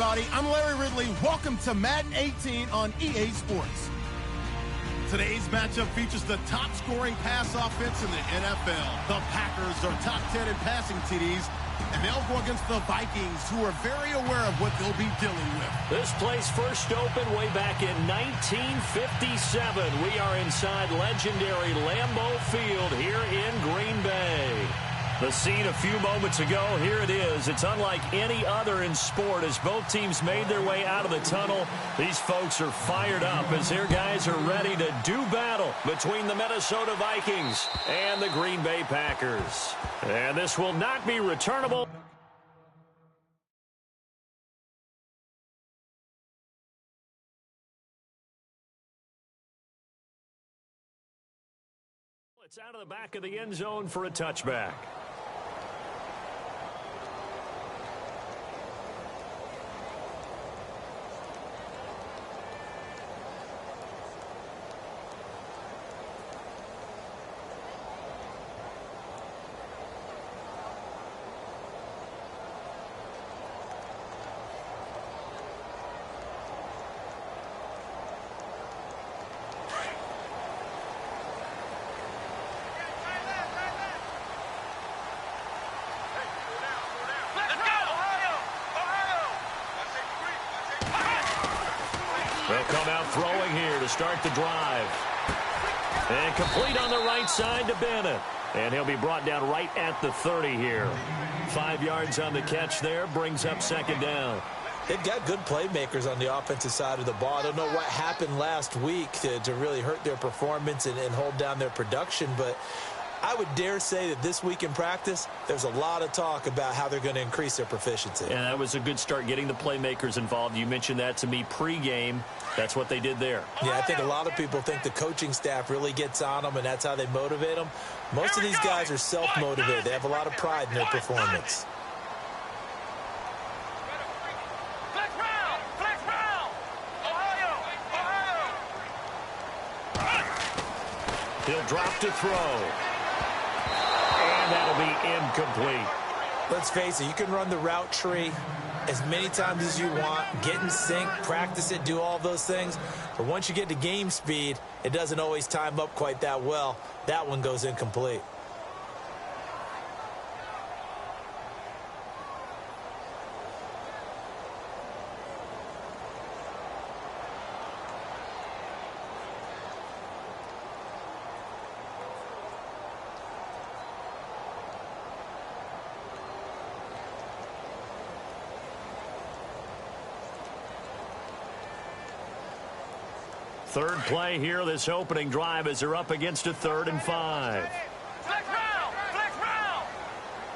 everybody. I'm Larry Ridley. Welcome to Madden 18 on EA Sports. Today's matchup features the top-scoring pass offense in the NFL. The Packers are top 10 in passing TDs, and they'll go against the Vikings, who are very aware of what they'll be dealing with. This place first opened way back in 1957. We are inside legendary Lambeau Field here in Green Bay. The scene a few moments ago, here it is. It's unlike any other in sport as both teams made their way out of the tunnel. These folks are fired up as their guys are ready to do battle between the Minnesota Vikings and the Green Bay Packers. And this will not be returnable. It's out of the back of the end zone for a touchback. They'll come out throwing here to start the drive. And complete on the right side to Bennett. And he'll be brought down right at the 30 here. 5 yards on the catch there, brings up second down. They've got good playmakers on the offensive side of the ball. I don't know what happened last week to really hurt their performance and hold down their production, but I would dare say that this week in practice, there's a lot of talk about how they're going to increase their proficiency. And that was a good start, getting the playmakers involved. You mentioned that to me pregame. That's what they did there. Yeah, I think a lot of people think the coaching staff really gets on them, and that's how they motivate them. Most of these guys are self-motivated. They have a lot of pride in their performance. He'll drop to throw. And that'll be incomplete. Let's face it, you can run the route tree as many times as you want, get in sync, practice it, do all those things. But once you get to game speed, it doesn't always time up quite that well. That one goes incomplete. Third play here, this opening drive, as they're up against a 3rd and 5. Flex round! Flex round!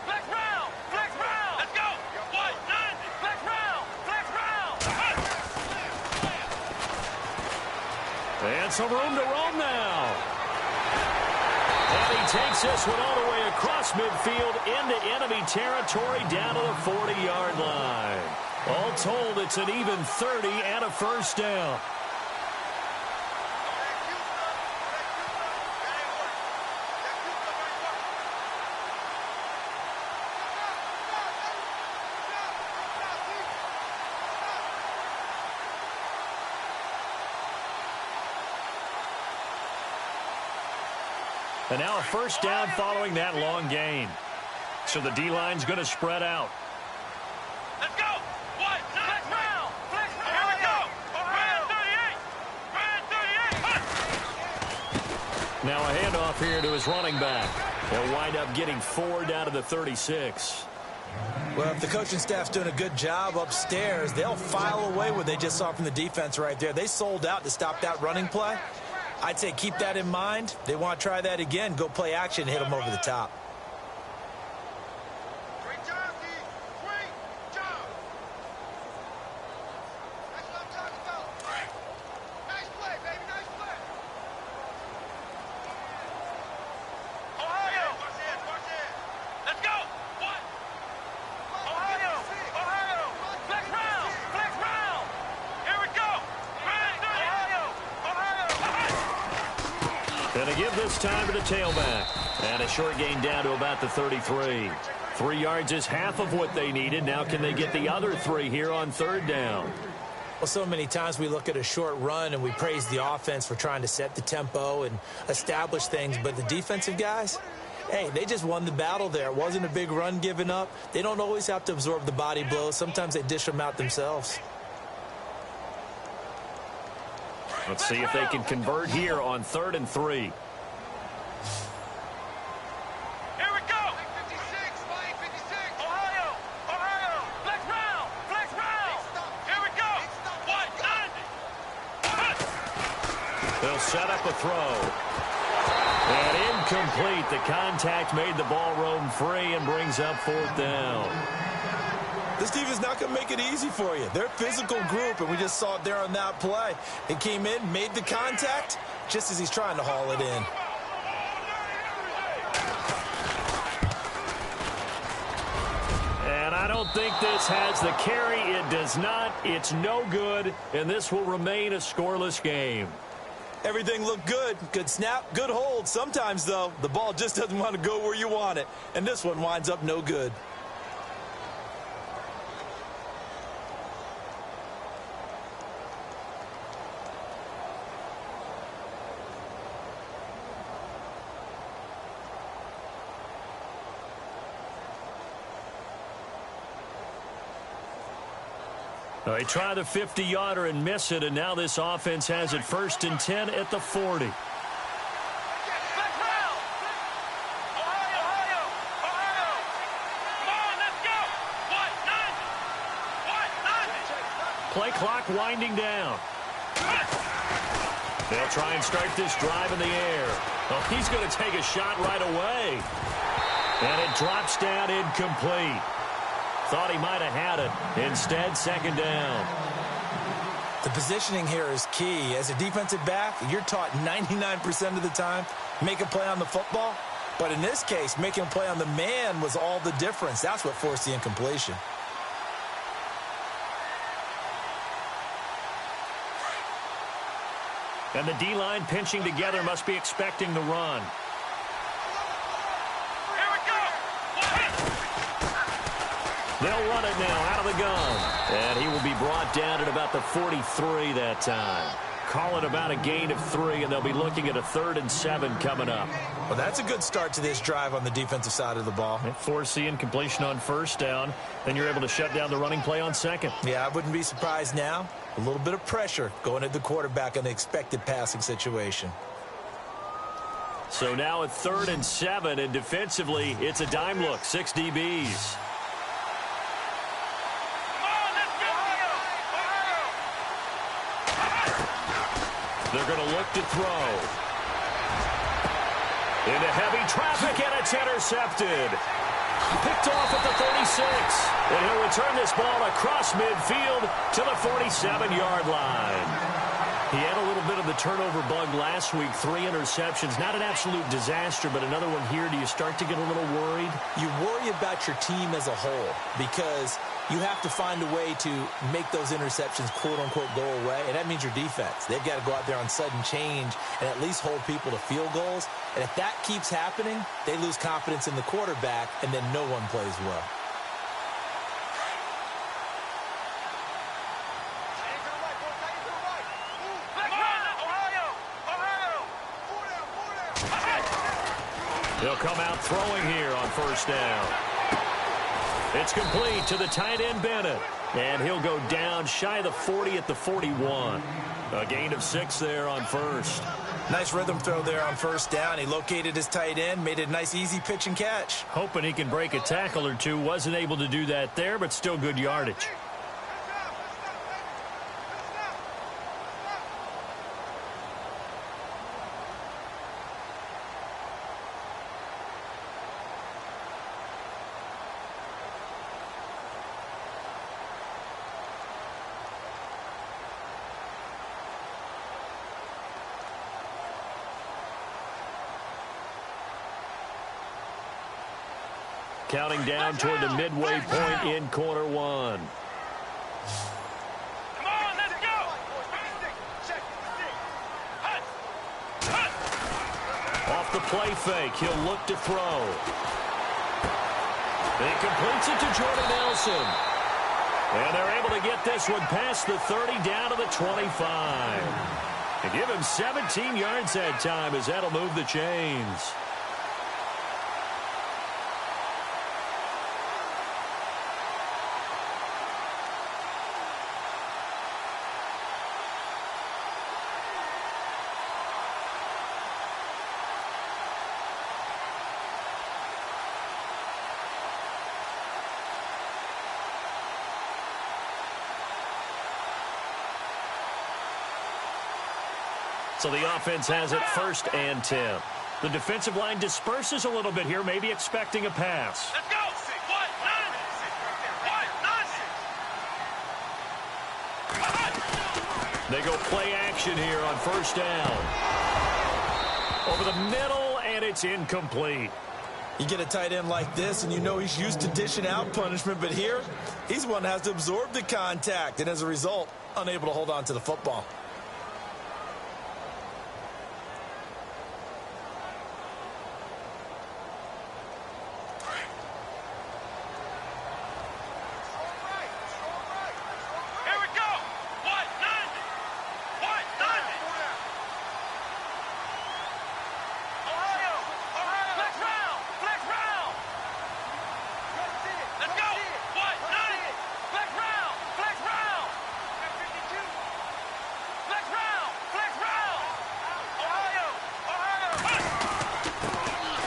Flex round! Flex round! Let's go! Flex round! Flex round! And some room to roam now. And he takes this one all the way across midfield into enemy territory down to the 40-yard line. All told, it's an even 30 and a first down. And now a first down following that long gain. So the D-line's going to spread out. Let's go! What? Flex round! Flex round! Here we go! Brand 38! Now a handoff here to his running back. They'll wind up getting 4 down to the 36. Well, if the coaching staff's doing a good job upstairs, they'll file away what they just saw from the defense right there. They sold out to stop that running play. I'd say keep that in mind. They want to try that again. Go play action and hit them over the top. Great job, D. Great job. That's what I'm talking about. Nice play, baby. Nice play. Ohio. Watch it. Let's go. What? Ohio. Flex round. Flex round. Here we go. And to give this time to the tailback. And a short gain down to about the 33. 3 yards is half of what they needed. Now can they get the other 3 here on third down? Well, so many times we look at a short run and we praise the offense for trying to set the tempo and establish things, but the defensive guys, hey, they just won the battle there. It wasn't a big run given up. They don't always have to absorb the body blows. Sometimes they dish them out themselves. Let's see if they can convert here on 3rd and 3. They'll set up a throw. And incomplete. The contact made the ball roam free and brings up 4th down. This team is not going to make it easy for you. They're a physical group, and we just saw it there on that play. He came in, made the contact, just as he's trying to haul it in. And I don't think this has the carry. It does not. It's no good, and this will remain a scoreless game. Everything looked good. Good snap, good hold. Sometimes, though, the ball just doesn't want to go where you want it. And this one winds up no good. They try the 50-yarder and miss it, and now this offense has it 1st and 10 at the 40. Play clock winding down. They'll try and start this drive in the air. Oh, he's going to take a shot right away. And it drops down incomplete. Thought he might have had it. Instead, 2nd down. The positioning here is key. As a defensive back, you're taught 99% of the time, make a play on the football. But in this case, making a play on the man was all the difference. That's what forced the incompletion. And the D-line pinching together must be expecting the run. They'll run it now out of the gun. And he will be brought down at about the 43 that time. Call it about a gain of 3, and they'll be looking at a 3rd and 7 coming up. Well, that's a good start to this drive on the defensive side of the ball. Force the incompletion on 1st down. Then you're able to shut down the running play on 2nd. Yeah, I wouldn't be surprised now. A little bit of pressure going at the quarterback in an expected passing situation. So now at 3rd and 7, and defensively, it's a dime look. 6 DBs. They're going to look to throw. Into heavy traffic, and it's intercepted. Picked off at the 36. And he'll return this ball across midfield to the 47-yard line. He had a little bit of the turnover bug last week. 3 interceptions. Not an absolute disaster, but another one here. Do you start to get a little worried? You worry about your team as a whole because you have to find a way to make those interceptions, quote-unquote, go away, and that means your defense. They've got to go out there on sudden change and at least hold people to field goals. And if that keeps happening, they lose confidence in the quarterback, and then no one plays well. He'll come out throwing here on 1st down. It's complete to the tight end, Bennett. And he'll go down shy of the 40 at the 41. A gain of 6 there on 1st. Nice rhythm throw there on 1st down. He located his tight end, made it a nice easy pitch and catch. Hoping he can break a tackle or two. Wasn't able to do that there, but still good yardage. Counting down toward the midway point in quarter 1. Come on, let's go! Off the play fake, he'll look to throw. He completes it to Jordan Nelson. And they're able to get this one past the 30 down to the 25. And give him 17 yards that time as that'll move the chains. So the offense has it 1st and 10. The defensive line disperses a little bit here, maybe expecting a pass. Let's go. They go play action here on 1st down. Over the middle, and it's incomplete. You get a tight end like this, and you know he's used to dishing out punishment, but here, he's one that has to absorb the contact, and as a result, unable to hold on to the football.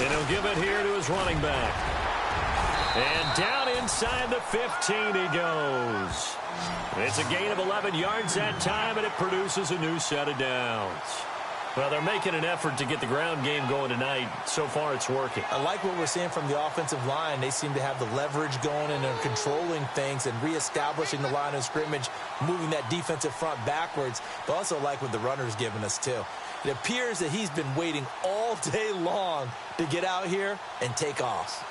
And he'll give it here to his running back. And down inside the 15 he goes. It's a gain of 11 yards that time, and it produces a new set of downs. Well, they're making an effort to get the ground game going tonight. So far, it's working. I like what we're seeing from the offensive line. They seem to have the leverage going, and they're controlling things and reestablishing the line of scrimmage, moving that defensive front backwards. But also like what the runner's giving us, too. It appears that he's been waiting all day long to get out here and take off.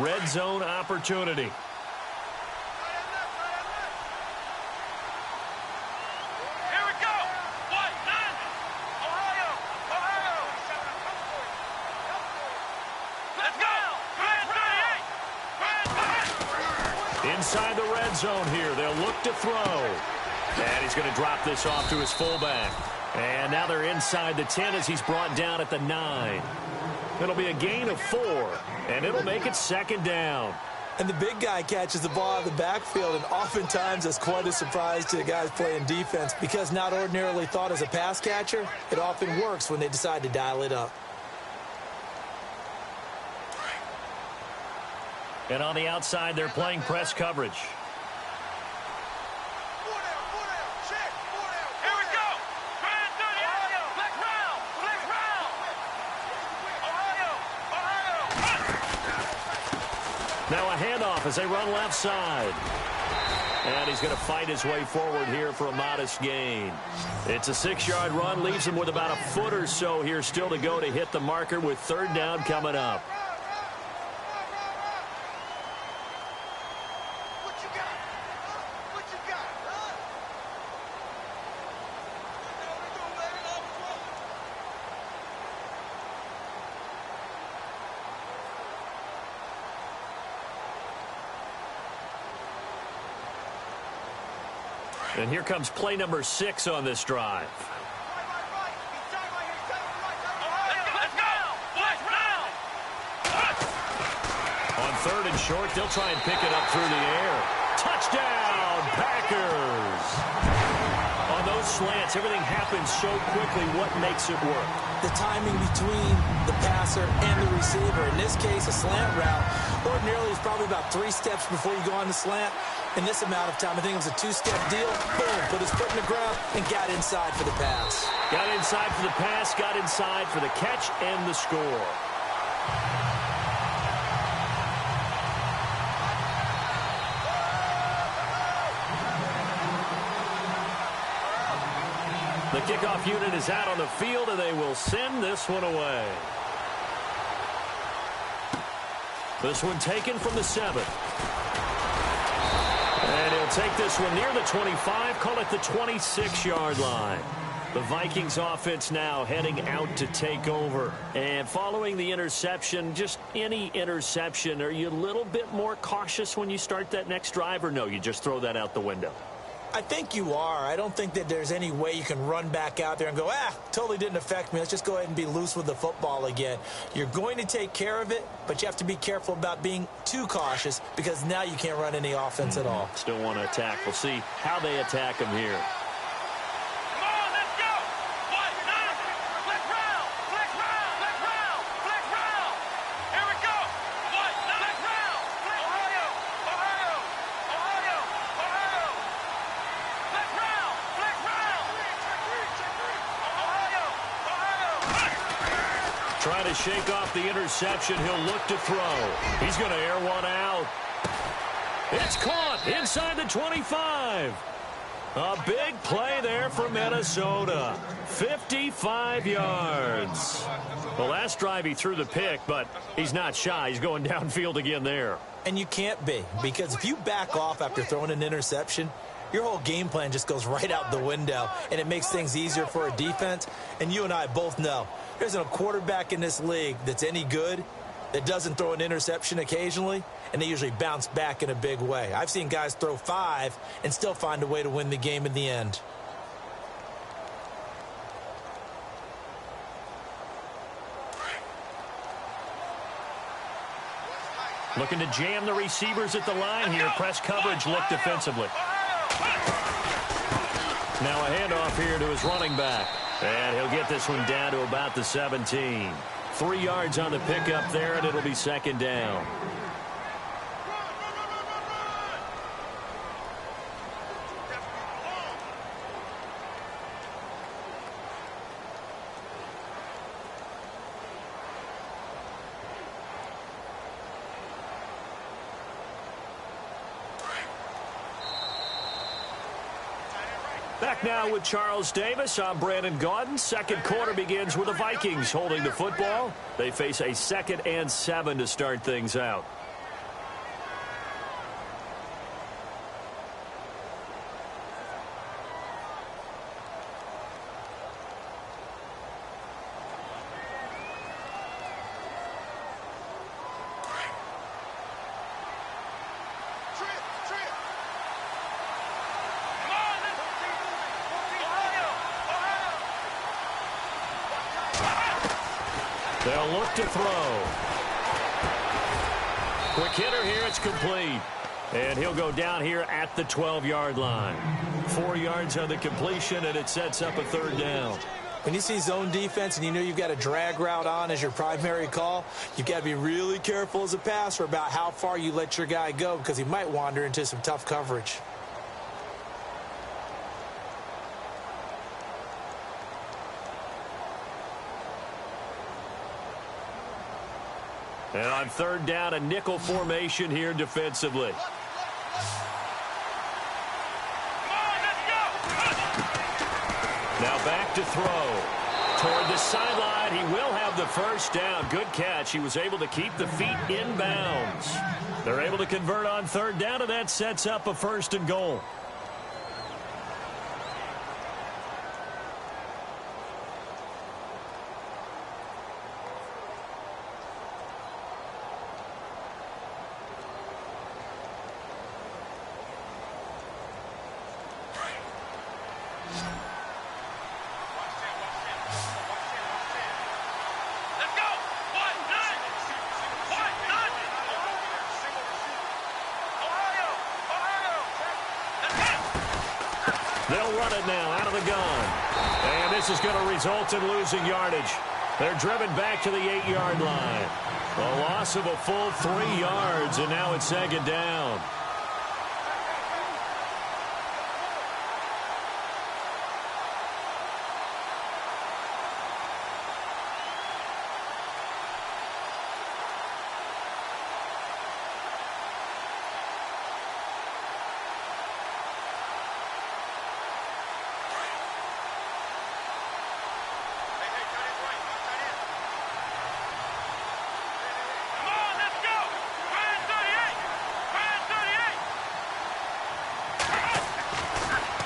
Red zone opportunity. Here we go. What? None. Ohio. Let's go. Inside the red zone here. They'll look to throw. And he's going to drop this off to his fullback. And now they're inside the 10 as he's brought down at the 9. It'll be a gain of 4, and it'll make it 2nd down. And the big guy catches the ball out of the backfield, and oftentimes that's quite a surprise to the guys playing defense because not ordinarily thought as a pass catcher, it often works when they decide to dial it up. And on the outside, they're playing press coverage. Now a handoff as they run left side. And he's going to fight his way forward here for a modest gain. It's a 6-yard run, leaves him with about a foot or so here still to go to hit the marker with 3rd down coming up. And here comes play number 6 on this drive. On 3rd and short, they'll try and pick it up through the air. Touchdown, Packers! On those slants, everything happens so quickly. What makes it work? The timing between the passer and the receiver. In this case, a slant route. Ordinarily, it's probably about 3 steps before you go on the slant. In this amount of time, I think it was a 2-step deal. Boom, put his foot in the ground and got inside for the pass. Got inside for the pass, got inside for the catch and the score. The kickoff unit is out on the field, and they will send this one away. This one taken from the 7. And he'll take this one near the 25, call it the 26-yard line. The Vikings offense now heading out to take over. And following the interception, just any interception, are you a little bit more cautious when you start that next drive, or no, you just throw that out the window? I think you are. I don't think that there's any way you can run back out there and go, totally didn't affect me. Let's just go ahead and be loose with the football again. You're going to take care of it, but you have to be careful about being too cautious because now you can't run any offense at all. Still want to attack. We'll see how they attack him here. Trying to shake off the interception. He'll look to throw. He's going to air one out. It's caught inside the 25. A big play there for Minnesota. 55 yards. The last drive he threw the pick, but he's not shy. He's going downfield again there. And you can't be, because if you back off after throwing an interception, your whole game plan just goes right out the window, and it makes things easier for a defense. And you and I both know there isn't a quarterback in this league that's any good that doesn't throw an interception occasionally, and they usually bounce back in a big way. I've seen guys throw 5 and still find a way to win the game in the end. Looking to jam the receivers at the line here. Press coverage look defensively. Now a handoff here to his running back. And he'll get this one down to about the 17. 3 yards on the pickup there, and it'll be second down. Back now with Charles Davis. I'm Brandon Gaudin. Second quarter begins with the Vikings holding the football. They face a 2nd and 7 to start things out. They'll look to throw. Quick hitter here. It's complete. And he'll go down here at the 12-yard line. 4 yards on the completion, and it sets up a 3rd down. When you see zone defense and you know you've got a drag route on as your primary call, you've got to be really careful as a passer about how far you let your guy go because he might wander into some tough coverage. And on 3rd down, a nickel formation here defensively. Now back to throw. Toward the sideline, he will have the 1st down. Good catch. He was able to keep the feet in bounds. They're able to convert on 3rd down, and that sets up a 1st and goal. They'll run it now out of the gun. And this is going to result in losing yardage. They're driven back to the 8-yard line. A loss of a full 3 yards, and now it's 2nd down.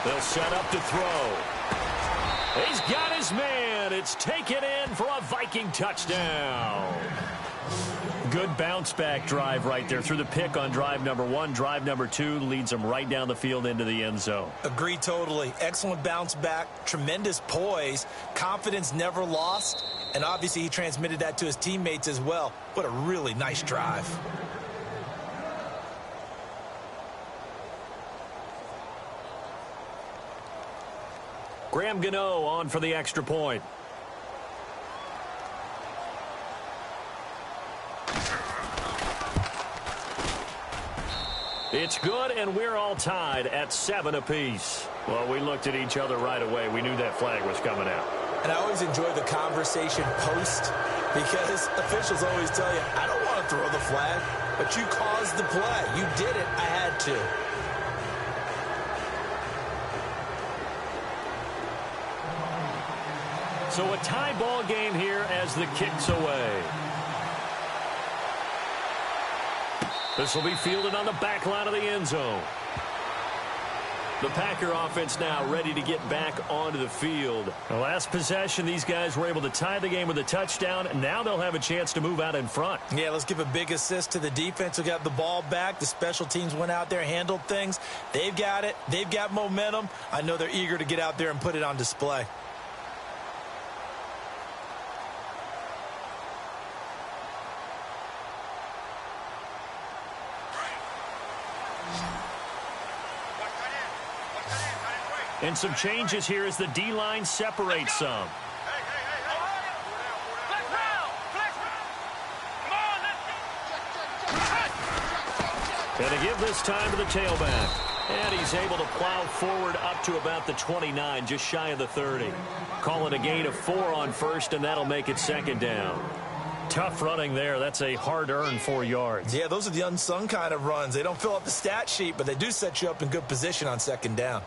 They'll set up to throw. He's got his man. It's taken in for a Viking touchdown. Good bounce-back drive right there through the pick on drive number 1. Drive number 2 leads them right down the field into the end zone. Agree totally. Excellent bounce back, tremendous poise, confidence never lost, and obviously he transmitted that to his teammates as well. What a really nice drive. Graham Gano on for the extra point. It's good, and we're all tied at 7 apiece. Well, we looked at each other right away. We knew that flag was coming out. And I always enjoy the conversation post because officials always tell you, I don't want to throw the flag, but you caused the play. You did it. I had to. So a tie ball game here as the kick's away. This will be fielded on the back line of the end zone. The Packer offense now ready to get back onto the field. The last possession, these guys were able to tie the game with a touchdown. Now they'll have a chance to move out in front. Yeah, let's give a big assist to the defense who got the ball back. The special teams went out there, handled things. They've got it. They've got momentum. I know they're eager to get out there and put it on display. And some changes here as the D-line separates some. And to give this time to the tailback. And he's able to plow forward up to about the 29, just shy of the 30. Call it a gain of 4 on first, and that'll make it second down. Tough running there. That's a hard-earned 4 yards. Yeah, those are the unsung kind of runs. They don't fill up the stat sheet, but they do set you up in good position on second down.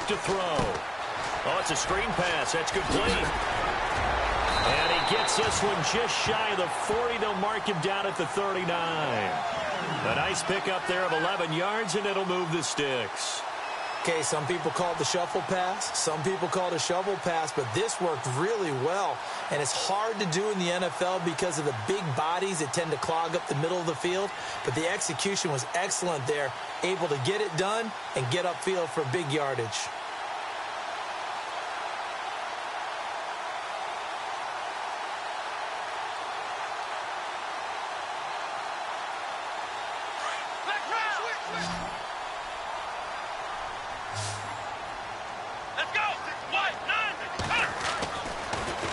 To throw. Oh, it's a screen pass. That's good play. And he gets this one just shy of the 40. They'll mark him down at the 39. A nice pickup there of 11 yards, and it'll move the sticks. Okay, some people call it the shuffle pass. Some people call it a shovel pass, but this worked really well. And it's hard to do in the NFL because of the big bodies that tend to clog up the middle of the field. But the execution was excellent there, able to get it done and get upfield for big yardage.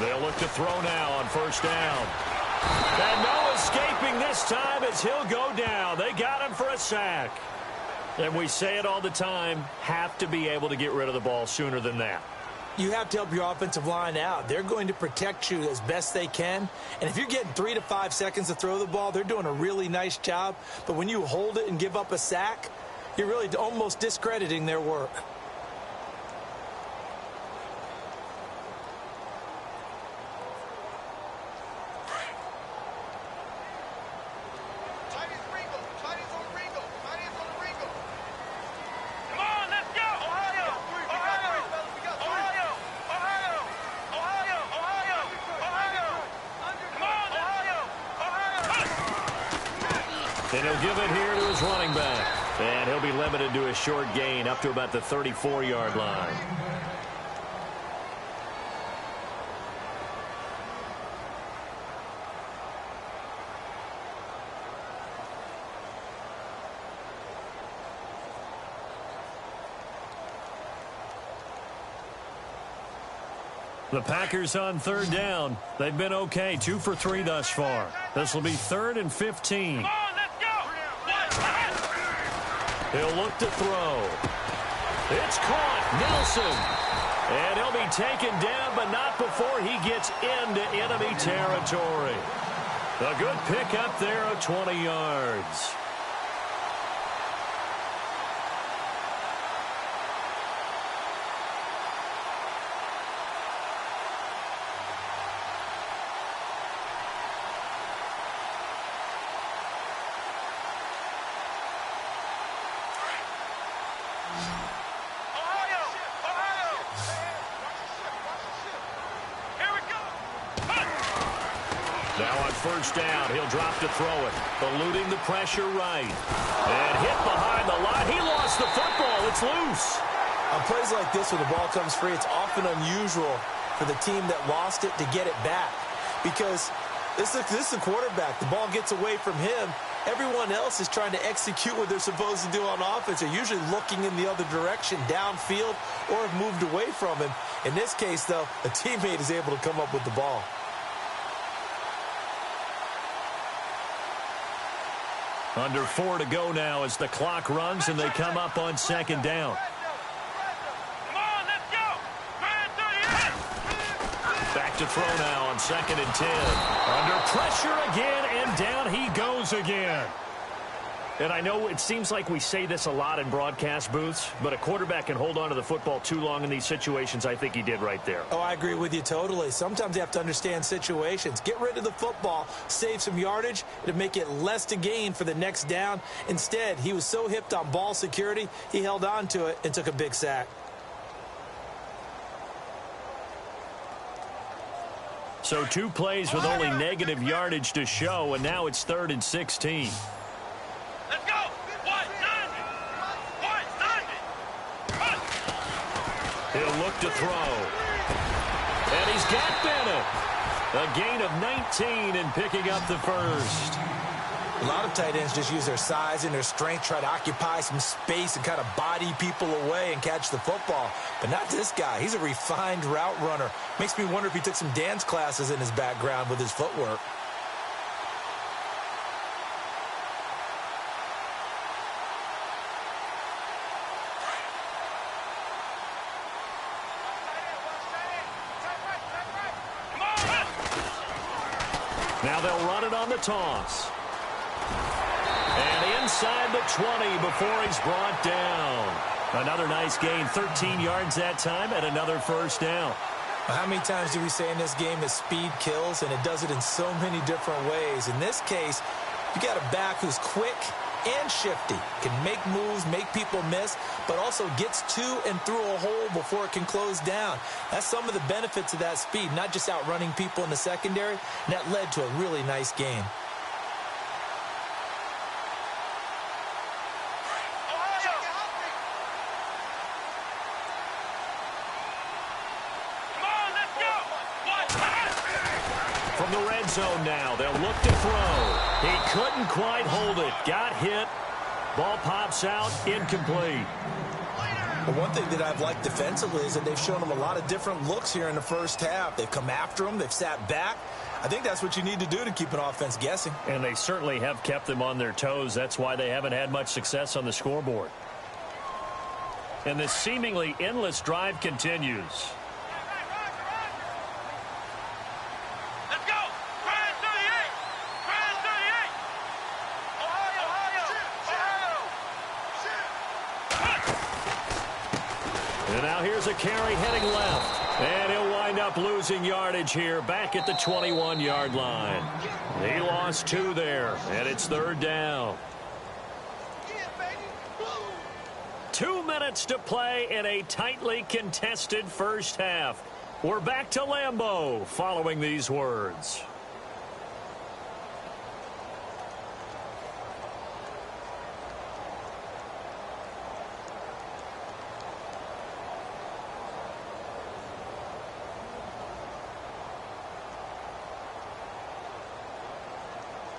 They'll look to throw now on first down. And no escaping this time as he'll go down. They got him for a sack. And we say it all the time, have to be able to get rid of the ball sooner than that. You have to help your offensive line out. They're going to protect you as best they can. And if you're getting 3 to 5 seconds to throw the ball, they're doing a really nice job. But when you hold it and give up a sack, you're really almost discrediting their work. And he'll give it here to his running back. And he'll be limited to a short gain up to about the 34-yard line. The Packers on third down. They've been okay, 2 for 3 thus far. This will be 3rd and 15. He'll look to throw. It's caught. Nelson. And he'll be taken down, but not before he gets into enemy territory. A good pickup there of 20 yards. first down. He'll drop to throw it. Eluding the pressure right. And hit behind the line. He lost the football. It's loose. On plays like this, when the ball comes free, it's often unusual for the team that lost it to get it back. Because this is a quarterback. The ball gets away from him. Everyone else is trying to execute what they're supposed to do on offense. They're usually looking in the other direction, downfield, or have moved away from him. In this case, though, a teammate is able to come up with the ball. Under 4 to go now as the clock runs and they come up on second down. Come on, let's go. Back to throw now on 2nd and 10. Under pressure again, and down he goes again. And I know it seems like we say this a lot in broadcast booths, but a quarterback can hold on to the football too long in these situations. I think he did right there. Oh, I agree with you totally. Sometimes you have to understand situations. Get rid of the football, save some yardage, to make it less to gain for the next down. Instead, he was so hipped on ball security, he held on to it and took a big sack. So 2 plays with only negative yardage to show, and now it's 3rd and 16. Let's go. 190. He'll look to throw. And he's got Bennett. A gain of 19 and picking up the first. A lot of tight ends just use their size and their strength, try to occupy some space and kind of body people away and catch the football. But not this guy. He's a refined route runner. Makes me wonder if he took some dance classes in his background with his footwork. Now they'll run it on the toss. And inside the 20 before he's brought down. Another nice gain, 13 yards that time, and another first down. How many times do we say in this game that speed kills, and it does it in so many different ways? In this case, you got a back who's quick and shifty, can make moves, make people miss, but also gets to and through a hole before it can close down. That's some of the benefits of that speed, not just outrunning people in the secondary, and that led to a really nice game. From the red zone now, they'll look to throw. He couldn't quite hold it. Got hit. Ball pops out, incomplete. Well, one thing that I've liked defensively is that they've shown him a lot of different looks here in the first half. They've come after him. They've sat back. I think that's what you need to do to keep an offense guessing. And they certainly have kept them on their toes. That's why they haven't had much success on the scoreboard. And this seemingly endless drive continues. And now here's a carry heading left. And he'll wind up losing yardage here back at the 21-yard line. He lost 2 there, and it's 3rd down. 2 minutes to play in a tightly contested first half. We're back to Lambeau following these words.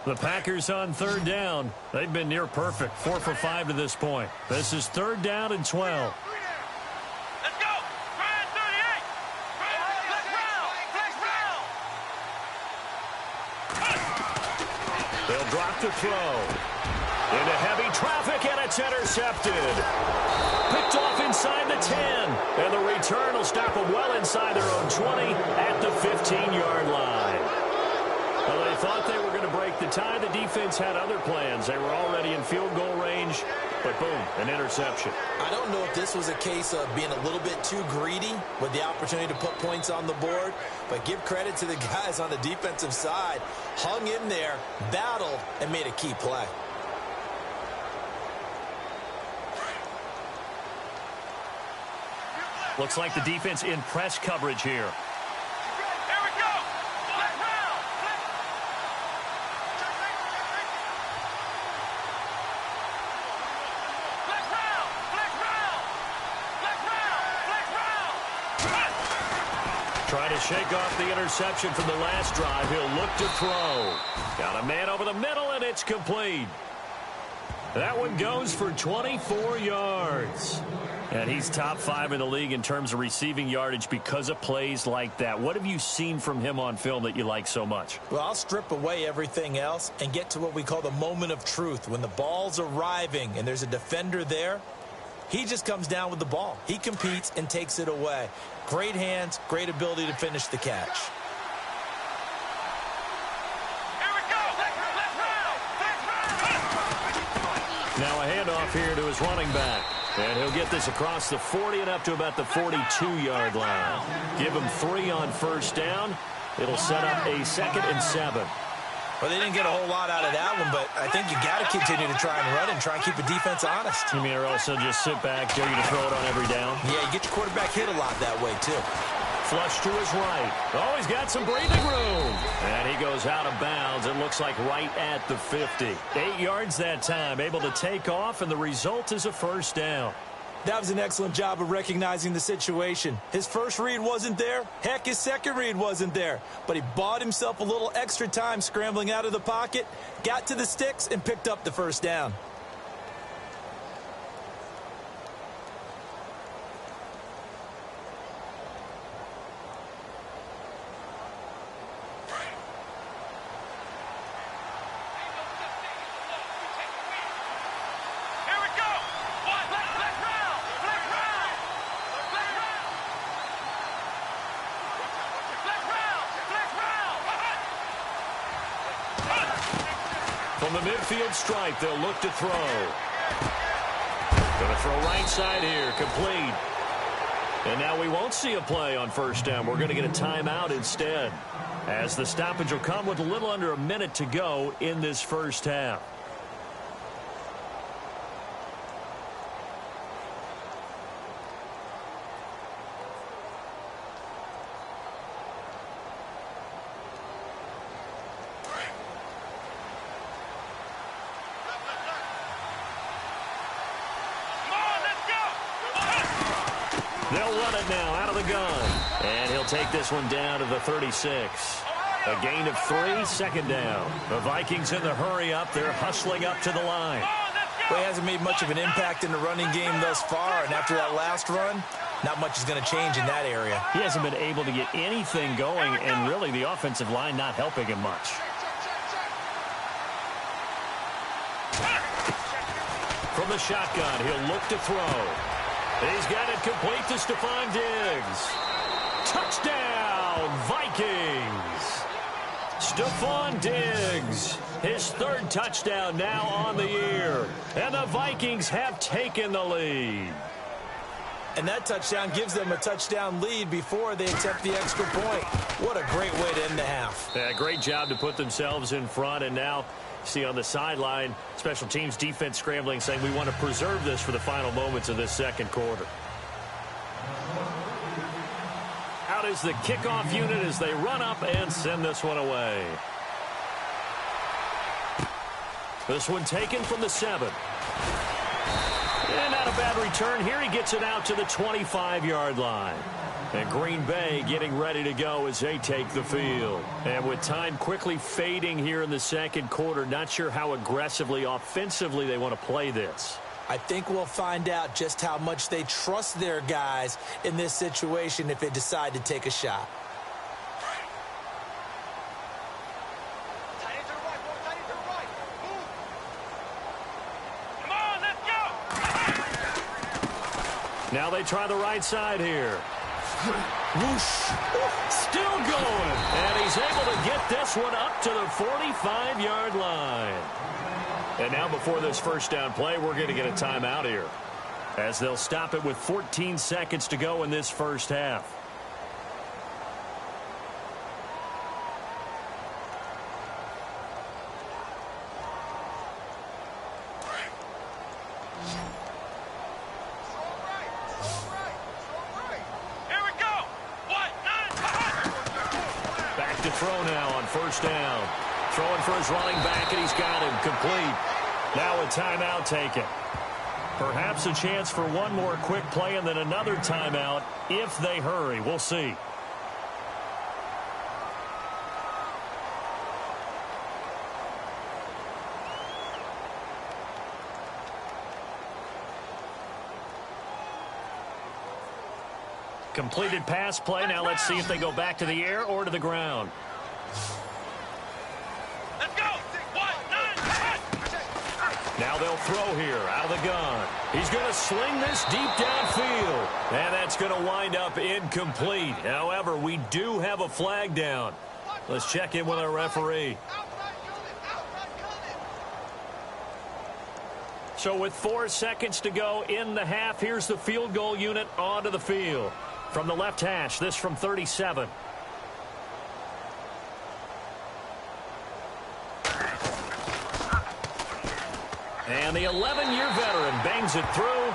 The Packers on 3rd down. They've been near perfect, 4 for 5 to this point. This is 3rd down and 12. Let's go. 38. They'll drop to throw. Into heavy traffic, and it's intercepted. Picked off inside the 10. And the return will stop them well inside their own 20 at the 15-yard line. Well, they thought they were going to break the tie. The defense had other plans. They were already in field goal range, but boom, an interception. I don't know if this was a case of being a little bit too greedy with the opportunity to put points on the board, but give credit to the guys on the defensive side. Hung in there, battled, and made a key play. Looks like the defense in press coverage here. to shake off the interception from the last drive, he'll look to throw. Got a man over the middle, and it's complete. That one goes for 24 yards. And he's top 5 in the league in terms of receiving yardage because of plays like that. What have you seen from him on film that you like so much? Well, I'll strip away everything else and get to what we call the moment of truth. When the ball's arriving and there's a defender there, he just comes down with the ball. He competes and takes it away. Great hands, great ability to finish the catch. Now a handoff here to his running back. And he'll get this across the 40 and up to about the 42-yard line. Give him 3 on first down. It'll set up a 2nd and 7. Well, they didn't get a whole lot out of that one, but I think you got to continue to try and run and try and keep the defense honest. You mean or also just sit back, dare you to throw it on every down? Yeah, you get your quarterback hit a lot that way, too. Flush to his right. Oh, he's got some breathing room. And he goes out of bounds. It looks like right at the 50. 8 yards that time, able to take off, and the result is a first down. That was an excellent job of recognizing the situation. His first read wasn't there. Heck, his second read wasn't there. But he bought himself a little extra time scrambling out of the pocket, got to the sticks, and picked up the first down. From the midfield stripe, they'll look to throw. Going to throw right side here, complete. And now we won't see a play on first down. We're going to get a timeout instead, as the stoppage will come with a little under a minute to go in this first half. They'll run it now out of the gun. And he'll take this one down to the 36. A gain of 3, 2nd down. The Vikings in the hurry up. They're hustling up to the line. Well, he hasn't made much of an impact in the running game thus far. And after that last run, not much is going to change in that area. He hasn't been able to get anything going. And really the offensive line not helping him much. From the shotgun, he'll look to throw. He's got it complete to Stephon Diggs. Touchdown, Vikings. Stephon Diggs, his 3rd touchdown now on the year. And the Vikings have taken the lead. And that touchdown gives them a touchdown lead before they attempt the extra point. What a great way to end the half. Yeah, great job to put themselves in front, and now see on the sideline, special teams defense scrambling, saying we want to preserve this for the final moments of this second quarter. Out is the kickoff unit as they run up and send this one away. This one taken from the 7. And not a bad return here. He gets it out to the 25-yard line. And Green Bay getting ready to go as they take the field. And with time quickly fading here in the second quarter, not sure how aggressively, offensively they want to play this. I think we'll find out just how much they trust their guys in this situation if they decide to take a shot. Now they try the right side here. Whoosh. Still going. And he's able to get this one up to the 45-yard line. And now before this first down play, we're going to get a timeout here, as they'll stop it with 14 seconds to go in this first half. Back to throw now on first down. Throwing for his running back, and he's got him complete. Now a timeout taken. Perhaps a chance for one more quick play and then another timeout if they hurry. We'll see. Completed pass play. Now let's see if they go back to the air or to the ground. Let's go. 1, 9, 10. Now they'll throw here out of the gun. He's going to sling this deep downfield. And that's going to wind up incomplete. However, we do have a flag down. Let's check in with our referee. So with 4 seconds to go in the half, here's the field goal unit onto the field. From the left hash, this from 37. And the 11-year veteran bangs it through.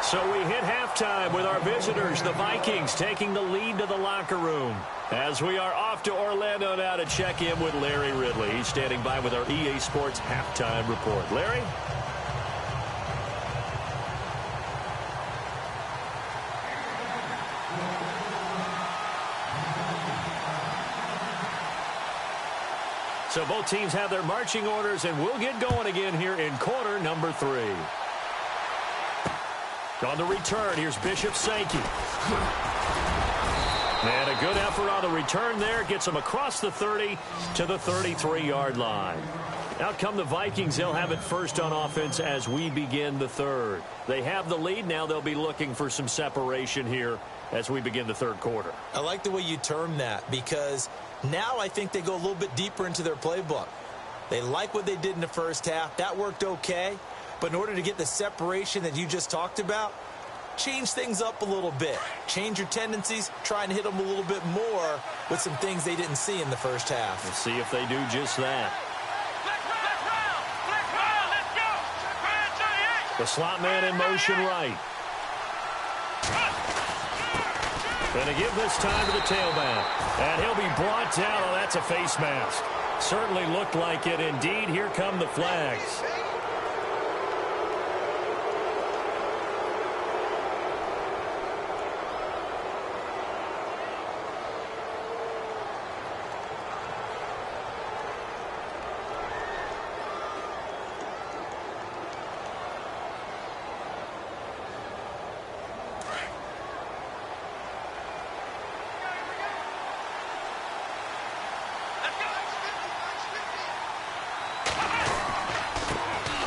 So we hit halftime with our visitors, the Vikings, taking the lead to the locker room. As we are off to Orlando now to check in with Larry Ridley. He's standing by with our EA Sports halftime report. Larry? So both teams have their marching orders, and we'll get going again here in quarter number 3. On the return, here's Bishop Sankey. And a good effort on the return there. Gets them across the 30 to the 33-yard line. Out come the Vikings. They'll have it first on offense as we begin the third. They have the lead. Now they'll be looking for some separation here as we begin the third quarter. I like the way you term that, because now I think they go a little bit deeper into their playbook. They like what they did in the first half. That worked okay. But in order to get the separation that you just talked about, change things up a little bit. Change your tendencies. Try and hit them a little bit more with some things they didn't see in the first half. We'll see if they do just that. The slot man in motion right. Going to give this time to the tailback. And he'll be brought down. Oh, that's a face mask. Certainly looked like it. Indeed, here come the flags.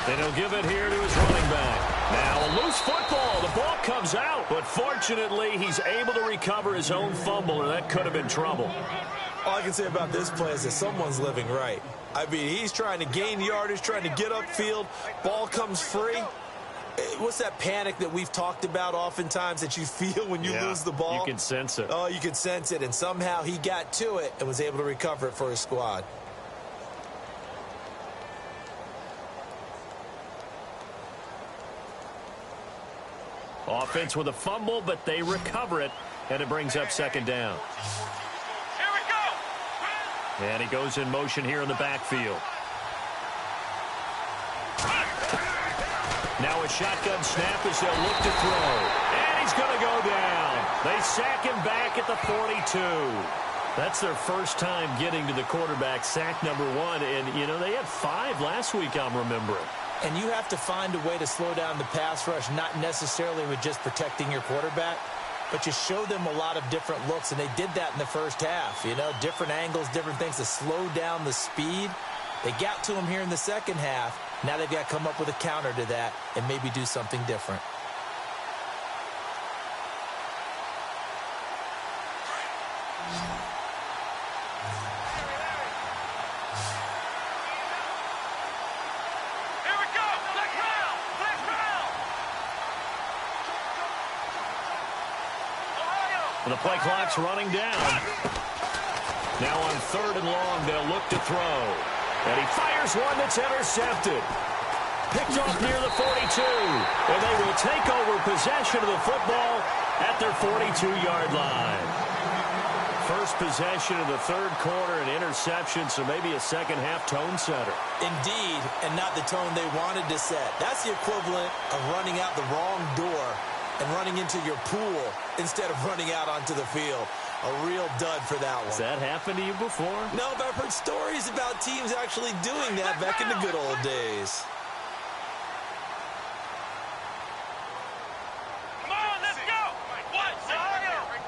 Then he'll give it here to his running back. Now a loose football. The ball comes out. But fortunately, he's able to recover his own fumble, or that could have been trouble. All I can say about this play is that someone's living right. I mean, he's trying to gain yardage, trying to get upfield. Ball comes free. What's that panic that we've talked about oftentimes that you feel when you lose the ball? You can sense it. Oh, you can sense it. And somehow he got to it and was able to recover it for his squad. Offense with a fumble, but they recover it, and it brings up second down. Here we go. And he goes in motion here in the backfield. Now a shotgun snap as they'll look to throw. And he's going to go down. They sack him back at the 42. That's their first time getting to the quarterback, sack number 1. And, you know, they had 5 last week, I'm remembering. And you have to find a way to slow down the pass rush, not necessarily with just protecting your quarterback, but you show them a lot of different looks, and they did that in the first half. You know, different angles, different things to slow down the speed. They got to him here in the second half. Now they've got to come up with a counter to that and maybe do something different. The play clock's running down. Now on 3rd and long, they'll look to throw. And he fires one that's intercepted. Picked off near the 42. And they will take over possession of the football at their 42-yard line. First possession of the third quarter, an interception, so maybe a second-half tone setter. Indeed, and not the tone they wanted to set. That's the equivalent of running out the wrong door and running into your pool instead of running out onto the field. A real dud for that one. Has that happened to you before? No, but I've heard stories about teams actually doing that back in the good old days. Come on, let's go. What? Ohio.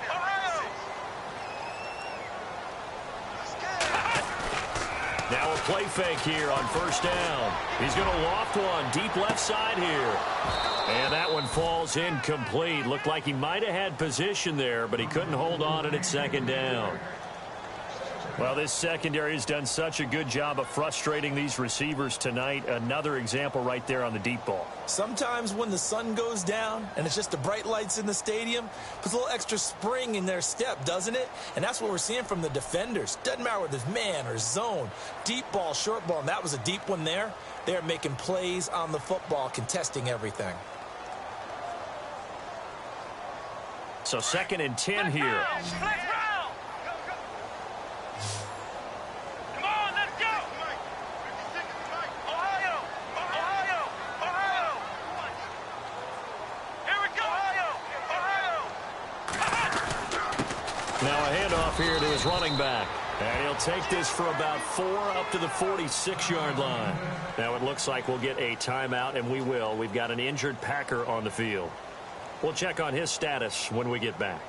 play fake here on first down. He's going to loft one deep left side here. And that one falls incomplete. Looked like he might have had position there, but he couldn't hold on at second down. Well, this secondary has done such a good job of frustrating these receivers tonight. Another example right there on the deep ball. Sometimes when the sun goes down and it's just the bright lights in the stadium, puts a little extra spring in their step, doesn't it? And that's what we're seeing from the defenders. Doesn't matter whether it's man or zone, deep ball, short ball, and that was a deep one there. They're making plays on the football, contesting everything. So 2nd and 10 here. Now a handoff here to his running back. And he'll take this for about 4 up to the 46-yard line. Now it looks like we'll get a timeout, and we will. We've got an injured Packer on the field. We'll check on his status when we get back.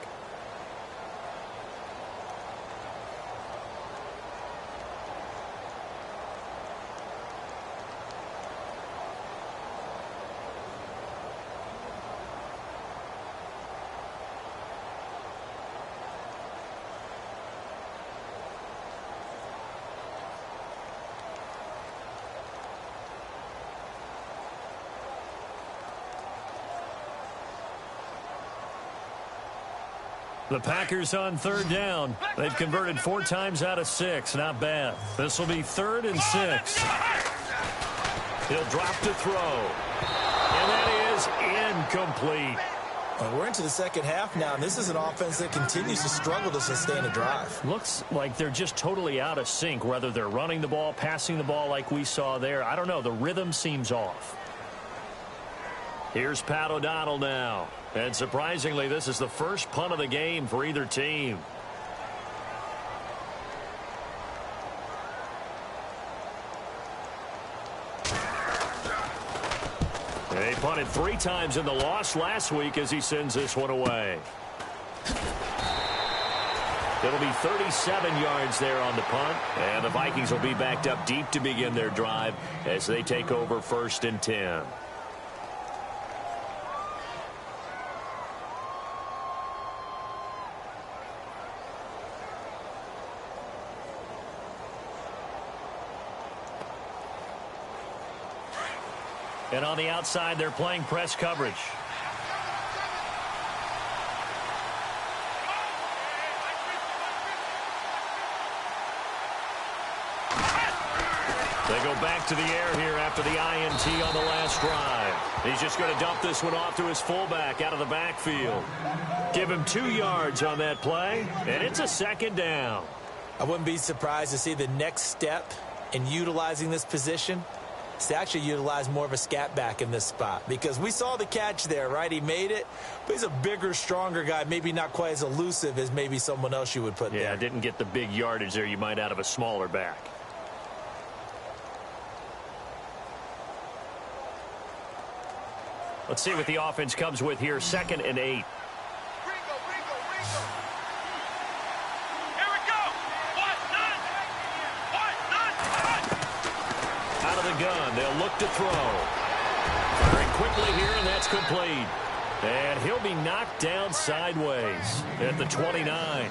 The Packers on 3rd down. They've converted 4 times out of 6. Not bad. This will be 3rd and 6. He'll drop to throw. And that is incomplete. Well, we're into the second half now, and this is an offense that continues to struggle to sustain a drive. Looks like they're just totally out of sync, whether they're running the ball, passing the ball like we saw there. I don't know. The rhythm seems off. Here's Pat O'Donnell now. And surprisingly, this is the first punt of the game for either team. They punted 3 times in the loss last week as he sends this one away. It'll be 37 yards there on the punt. And the Vikings will be backed up deep to begin their drive as they take over 1st and 10. And on the outside, they're playing press coverage. They go back to the air here after the INT on the last drive. He's just going to dump this one off to his fullback out of the backfield. Give him 2 yards on that play, and it's a 2nd down. I wouldn't be surprised to see the next step in utilizing this position to actually utilize more of a scat back in this spot, because we saw the catch there, right? He made it, but he's a bigger, stronger guy, maybe not quite as elusive as maybe someone else you would put there. Yeah, didn't get the big yardage there you might out of a smaller back. Let's see what the offense comes with here. 2nd and 8. Gun. They'll look to throw. Firing quickly here, and that's complete. And he'll be knocked down sideways at the 29.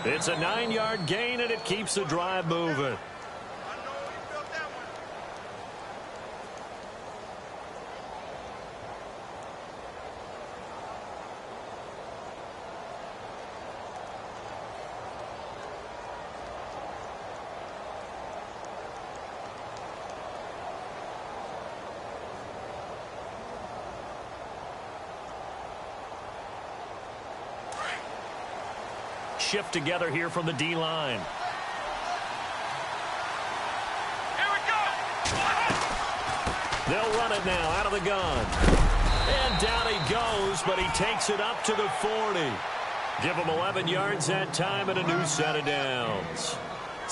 It's a 9-yard gain, and it keeps the drive moving. Shift together here from the D-line. Here we go. They'll run it now out of the gun. And down he goes, but he takes it up to the 40. Give him 11 yards that time and a new set of downs.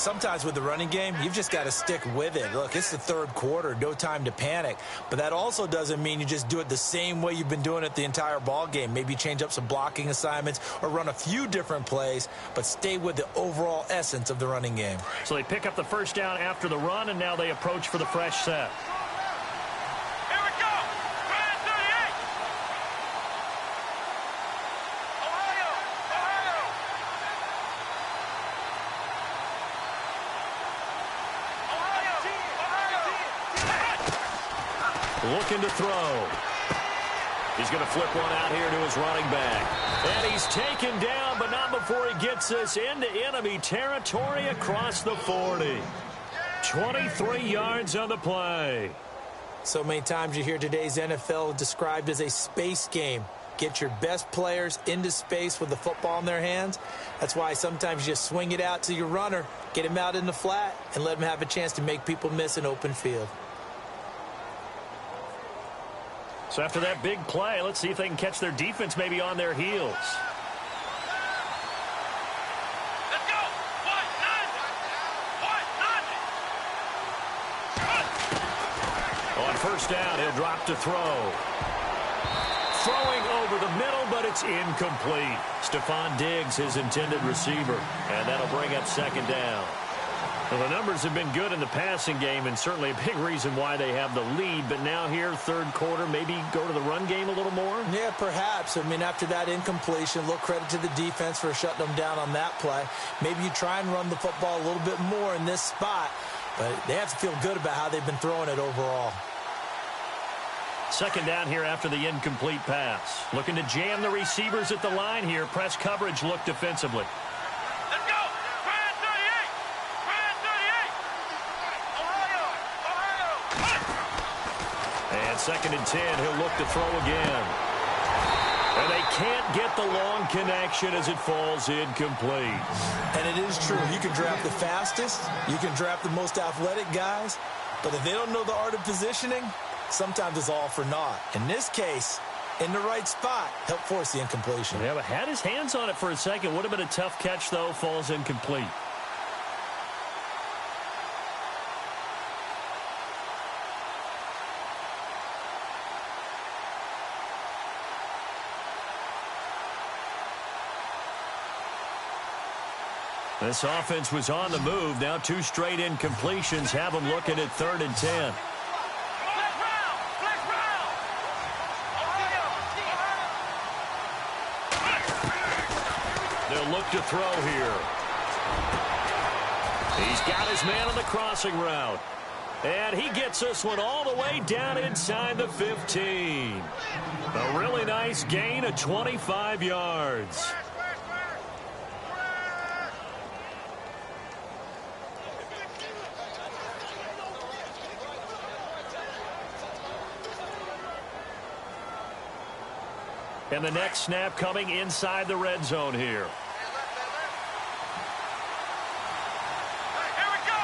sometimes with the running game, you've just got to stick with it. Look, it's the third quarter, no time to panic. But that also doesn't mean you just do it the same way you've been doing it the entire ball game. Maybe change up some blocking assignments or run a few different plays, but stay with the overall essence of the running game. So they pick up the first down after the run, and now they approach for the fresh set. Looking to throw. He's going to flip one out here to his running back. And he's taken down, but not before he gets us into enemy territory across the 40. 23 yards on the play. So many times you hear today's NFL described as a space game. Get your best players into space with the football in their hands. That's why sometimes you just swing it out to your runner, get him out in the flat, and let him have a chance to make people miss an open field. So after that big play, let's see if they can catch their defense maybe on their heels. Let's go! On first down, he'll drop to throw. Throwing over the middle, but it's incomplete. Stephon Diggs, his intended receiver. And that'll bring up second down. Well, the numbers have been good in the passing game, and certainly a big reason why they have the lead. But now here, third quarter, maybe go to the run game a little more? Yeah, perhaps. I mean, after that incompletion, a little credit to the defense for shutting them down on that play. Maybe you try and run the football a little bit more in this spot, but they have to feel good about how they've been throwing it overall. Second down here after the incomplete pass. Looking to jam the receivers at the line here. Press coverage look defensively. Let's go! Try 38! Try 38! Ohio! And second and 10, he'll look to throw again. And they can't get the long connection as it falls incomplete. And it is true. You can draft the fastest. You can draft the most athletic guys. But if they don't know the art of positioning, sometimes it's all for naught. In this case, in the right spot, help force the incompletion. Yeah, but had his hands on it for a second. Would have been a tough catch, though. Falls incomplete. This offense was on the move. Now two straight incompletions have them looking at third and 10. They'll look to throw here. He's got his man on the crossing route. And he gets this one all the way down inside the 15. A really nice gain of 25 yards. And the next snap coming inside the red zone here. Here we go!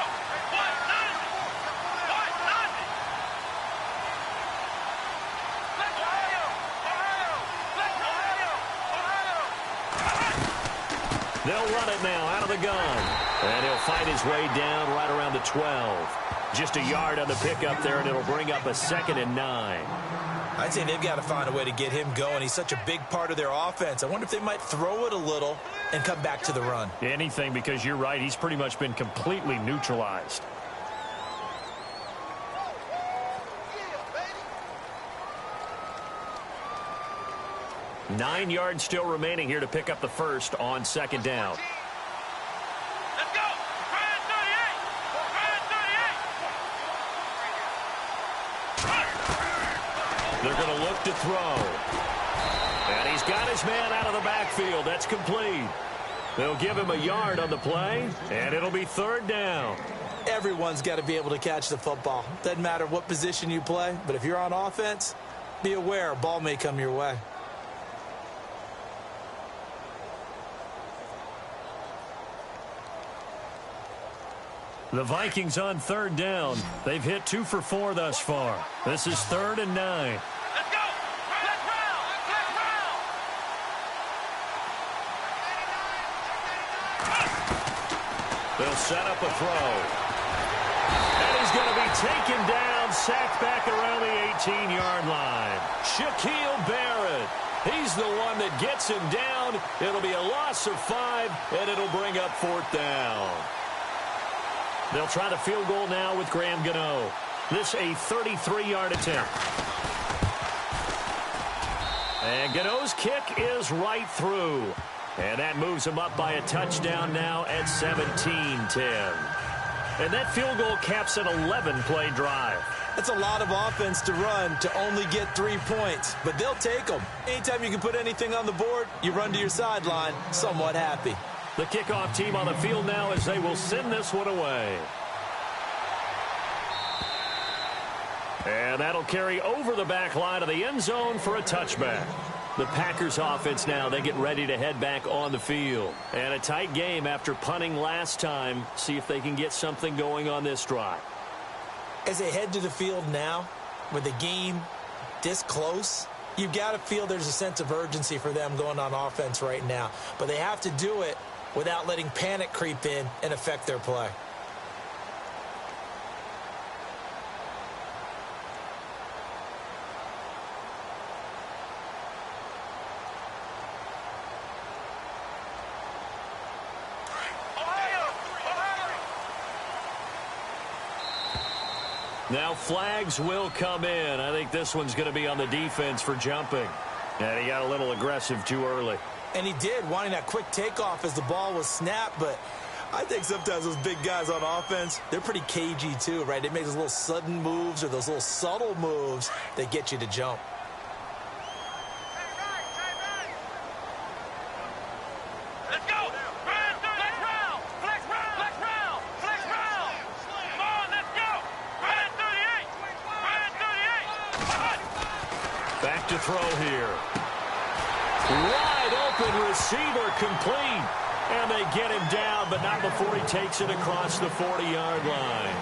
They'll run it now out of the gun. And he'll fight his way down right around the 12. Just a yard on the pickup there, and it'll bring up a 2nd and 9. I'd say they've got to find a way to get him going. He's such a big part of their offense. I wonder if they might throw it a little and come back to the run. Anything, because you're right. He's pretty much been completely neutralized. Nine yards still remaining here to pick up the first on second down. Let's go! Try 38! Try 38! They're going to look to throw. And he's got his man out of the backfield. That's complete. They'll give him a yard on the play, and it'll be third down. Everyone's got to be able to catch the football. Doesn't matter what position you play, but if you're on offense, be aware a ball may come your way. The Vikings on third down. They've hit 2 for 4 thus far. This is 3rd and 9. Let's go! Flex round! Flex round! They'll set up a throw. And he's going to be taken down, sacked back around the 18-yard line. Shaquille Barrett. He's the one that gets him down. It'll be a loss of 5, and it'll bring up 4th down. They'll try the field goal now with Graham Gano. This a 33-yard attempt. And Gano's kick is right through. And that moves him up by a touchdown now at 17-10. And that field goal caps an 11-play drive. That's a lot of offense to run to only get 3 points, but they'll take them. Anytime you can put anything on the board, you run to your sideline, somewhat happy. The kickoff team on the field now as they will send this one away. And that'll carry over the back line of the end zone for a touchback. The Packers offense now, they get ready to head back on the field. And a tight game after punting last time. See if they can get something going on this drive. As they head to the field now, with the game this close, you've got to feel there's a sense of urgency for them going on offense right now. But they have to do it without letting panic creep in and affect their play. Now flags will come in. I think this one's going to be on the defense for jumping. And he got a little aggressive too early. And he did, wanting that quick takeoff as the ball was snapped. But I think sometimes those big guys on offense, they're pretty cagey too, right? They make those little sudden moves or those little subtle moves that get you to jump. Back to throw here. Wide open receiver complete. And they get him down, but not before he takes it across the 40-yard line.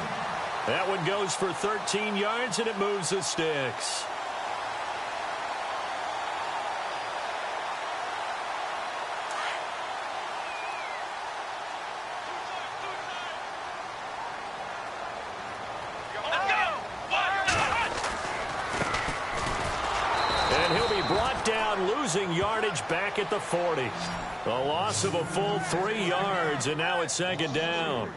That one goes for 13 yards, and it moves the sticks. Losing yardage back at the 40. A loss of a full 3 yards, and now it's 2nd down.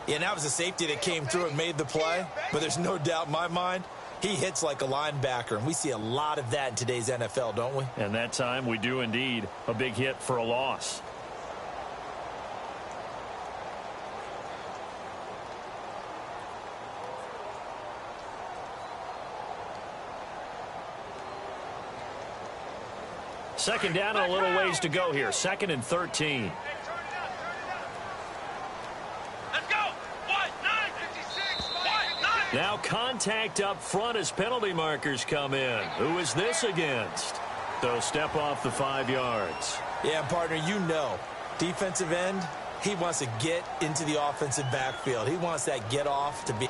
Yeah, and that was a safety that came through and made the play. But there's no doubt in my mind, he hits like a linebacker. And we see a lot of that in today's NFL, don't we? And that time we do indeed. A big hit for a loss. Second down and a little ways to go here. 2nd and 13. Let's go. What? 9. Now contact up front as penalty markers come in. Who is this against? So step off the 5 yards. Yeah, partner, you know, defensive end, he wants to get into the offensive backfield. He wants that get off to be.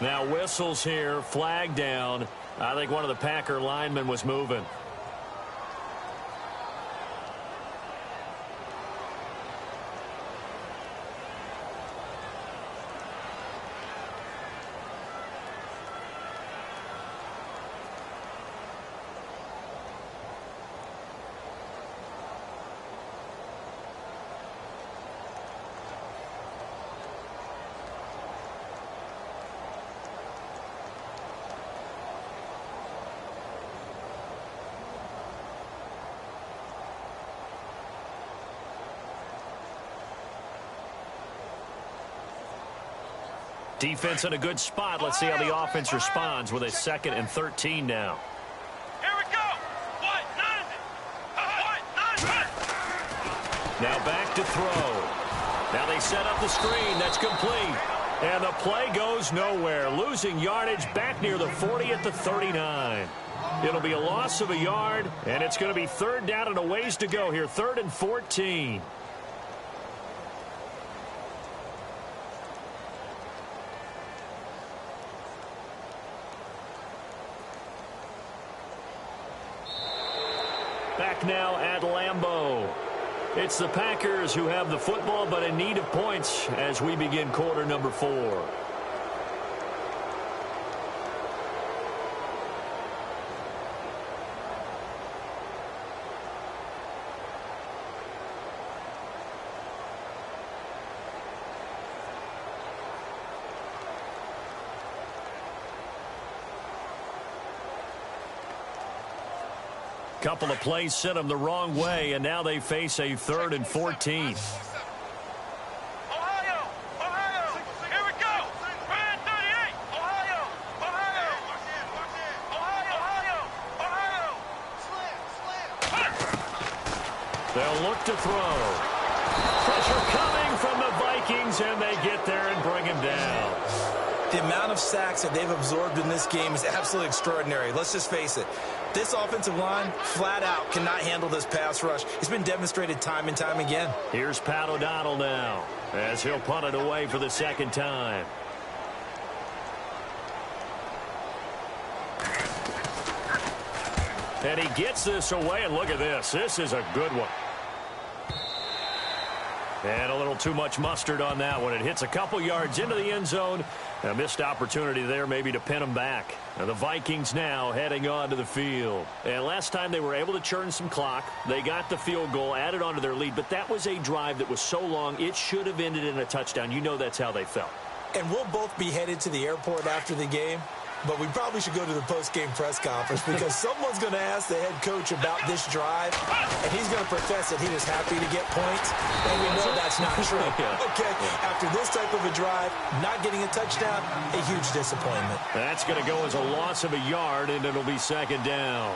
Now whistles here, flag down. I think one of the Packer linemen was moving. Defense in a good spot. Let's see how the offense responds with a 2nd and 13 now. Here we go. What? 9. Now back to throw. Now they set up the screen. That's complete. And the play goes nowhere. Losing yardage back near the 40 at the 39. It'll be a loss of a yard, and it's going to be third down and a ways to go here. 3rd and 14. Back now at Lambeau. It's the Packers who have the football, but in need of points as we begin quarter number 4. Couple of plays sent them the wrong way, and now they face a 3rd and 14. Ohio! Ohio! Here we go! Brand 38! Ohio! Ohio! Ohio! Ohio! They'll look to throw. Pressure coming from the Vikings, and they get there and bring him down. The amount of sacks that they've absorbed in this game is absolutely extraordinary. Let's just face it. This offensive line, flat out, cannot handle this pass rush. It's been demonstrated time and time again. Here's Pat O'Donnell now, as he'll punt it away for the second time. And he gets this away, and look at this. This is a good one. And a little too much mustard on that one. It hits a couple yards into the end zone. A missed opportunity there maybe to pin them back. And the Vikings now heading on to the field. And last time they were able to churn some clock. They got the field goal, added on to their lead. But that was a drive that was so long, it should have ended in a touchdown. You know that's how they felt. And we'll both be headed to the airport after the game. But we probably should go to the post-game press conference because someone's going to ask the head coach about this drive, and he's going to profess that he was happy to get points, and we know that's not true. Okay, after this type of a drive, not getting a touchdown, a huge disappointment. That's going to go as a loss of a yard, and it'll be second down.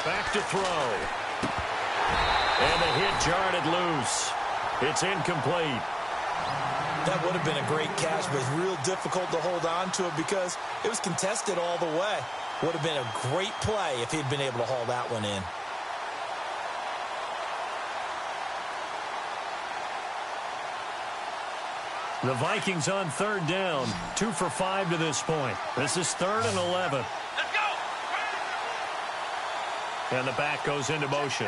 Back to throw. And the hit jarred it loose. It's incomplete. That would have been a great catch, but it's real difficult to hold on to it because it was contested all the way. Would have been a great play if he'd been able to haul that one in. The Vikings on third down. 2 for 5 to this point. This is 3rd and 11. Let's go! And the back goes into motion.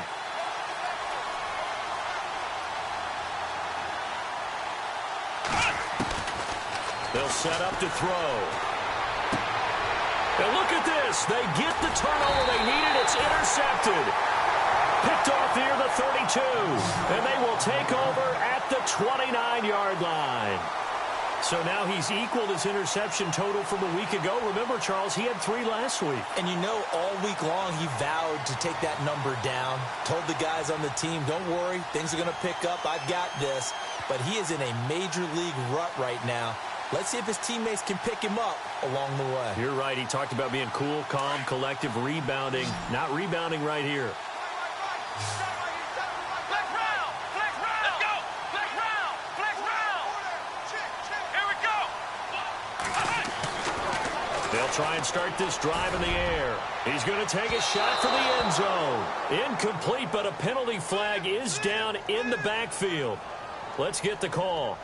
They'll set up to throw. And look at this. They get the turnover they needed. It's intercepted. Picked off near the 32. And they will take over at the 29-yard line. So now he's equaled his interception total from a week ago. Remember, Charles, he had 3 last week. And you know, all week long he vowed to take that number down. Told the guys on the team, don't worry, things are going to pick up. I've got this. But he is in a major league rut right now. Let's see if his teammates can pick him up along the way. You're right. He talked about being cool, calm, collective, rebounding. Not rebounding right here. Flex round! Flex round! Let's go! Flex round! Flex round! Here we go! They'll try and start this drive in the air. He's going to take a shot for the end zone. Incomplete, but a penalty flag is down in the backfield. Let's get the call.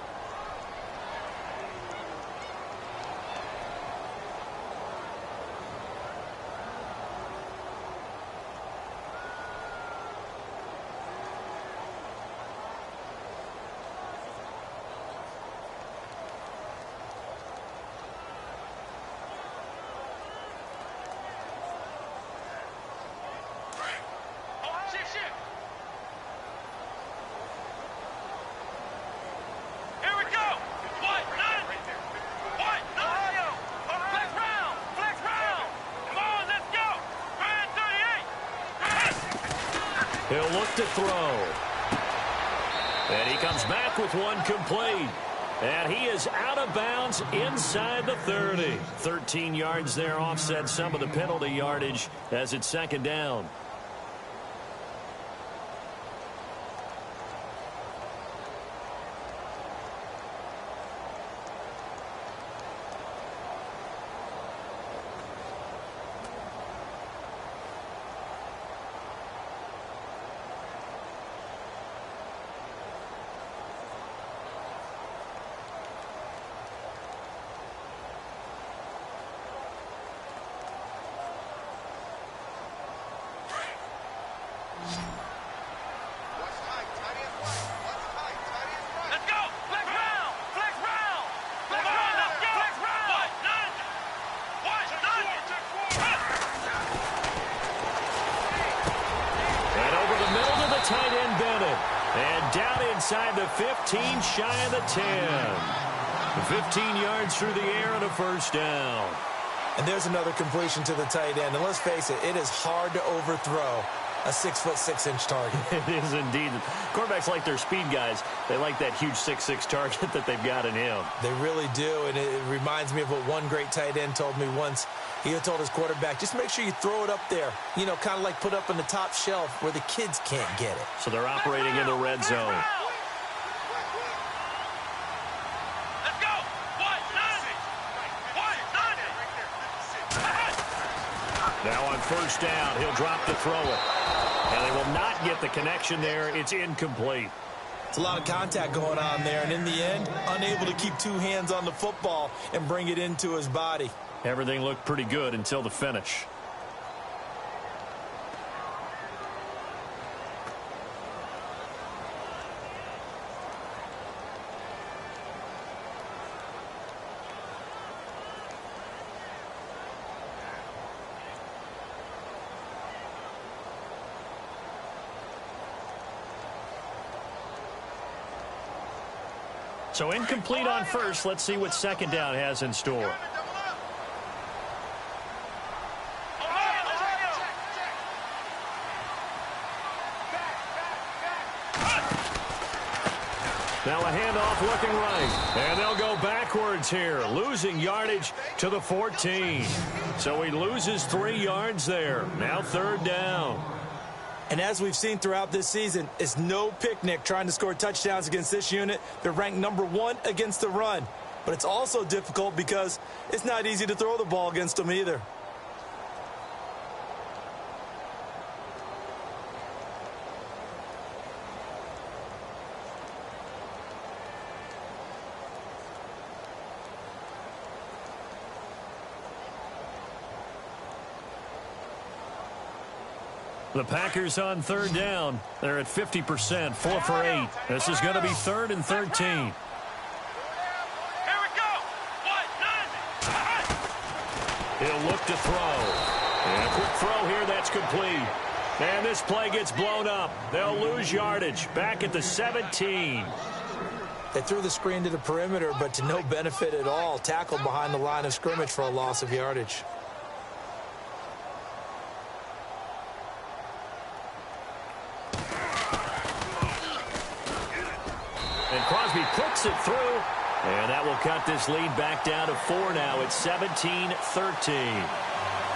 Here He'll look to throw. And he comes back with one complete. And he is out of bounds inside the 30. 13 yards there, offset some of the penalty yardage as it's second down. Tight end Bennett. And down inside the 15, shy of the 10. 15 yards through the air and a first down. And there's another completion to the tight end. And let's face it, it is hard to overthrow a 6'6" target. It is indeed. Quarterbacks like their speed guys. They like that huge 6'6" target that they've got in him. They really do. And it reminds me of what one great tight end told me once. He told his quarterback, just make sure you throw it up there. You know, kind of like put up on the top shelf where the kids can't get it. So they're operating in the red zone. Let's go. Now on first down, he'll drop to throw it. And they will not get the connection there. It's incomplete. It's a lot of contact going on there. And in the end, unable to keep two hands on the football and bring it into his body. Everything looked pretty good until the finish. So incomplete on first. Let's see what second down has in store. Now a handoff looking right. And they'll go backwards here, losing yardage to the 14. So he loses 3 yards there. Now third down. And as we've seen throughout this season, it's no picnic trying to score touchdowns against this unit. They're ranked #1 against the run. But it's also difficult because it's not easy to throw the ball against them either. The Packers on third down. They're at 50%, 4 for 8. This is going to be 3rd and 13. Here we go. He'll look to throw. And a quick throw here, that's complete. And this play gets blown up. They'll lose yardage. Back at the 17. They threw the screen to the perimeter, but to no benefit at all. Tackled behind the line of scrimmage for a loss of yardage. And Crosby puts it through. And that will cut this lead back down to 4 now. It's 17-13.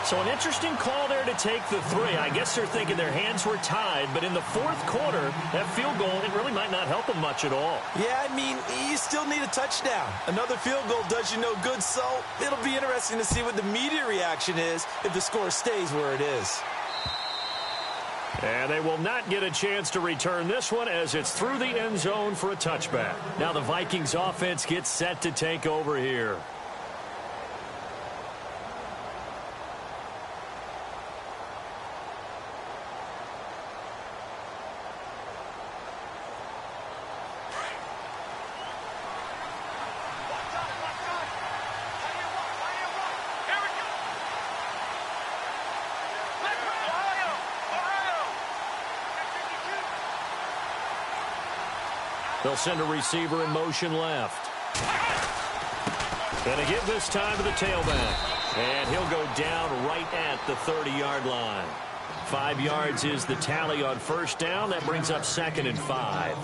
So an interesting call there to take the 3. I guess they're thinking their hands were tied, but in the 4th quarter, that field goal, it really might not help them much at all. Yeah, I mean, you still need a touchdown. Another field goal does you no good, so it'll be interesting to see what the media reaction is if the score stays where it is. And they will not get a chance to return this one as it's through the end zone for a touchback. Now the Vikings offense gets set to take over here. They'll send a receiver in motion left. Going to give this time to the tailback. And he'll go down right at the 30-yard line. 5 yards is the tally on first down. That brings up 2nd and 5.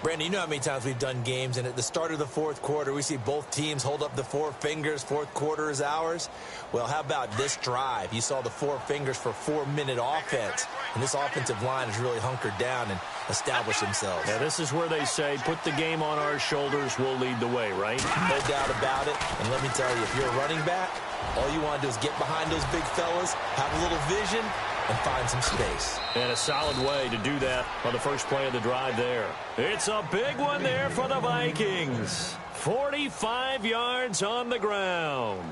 Brandon, you know how many times we've done games, and at the start of the fourth quarter, we see both teams hold up the 4 fingers, fourth quarter is ours. Well, how about this drive? You saw the 4 fingers for 4-minute offense, and this offensive line has really hunkered down and established themselves. Yeah, this is where they say, put the game on our shoulders, we'll lead the way, right? No doubt about it, and let me tell you, if you're a running back, all you want to do is get behind those big fellas, have a little vision, and find some space. And a solid way to do that on the first play of the drive there. It's a big one there for the Vikings. 45 yards on the ground.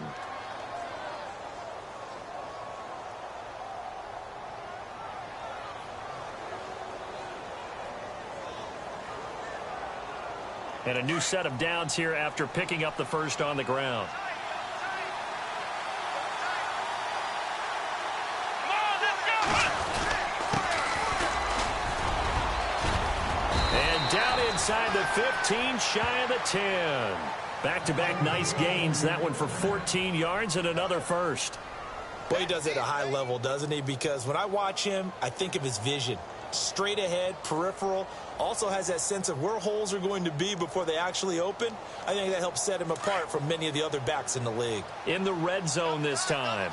And a new set of downs here after picking up the first on the ground. Down inside the 15, shy of the 10. Back-to-back nice gains. That one for 14 yards and another first. Well, he does it at a high level, doesn't he? Because when I watch him, I think of his vision. Straight ahead, peripheral. Also has that sense of where holes are going to be before they actually open. I think that helps set him apart from many of the other backs in the league. In the red zone this time.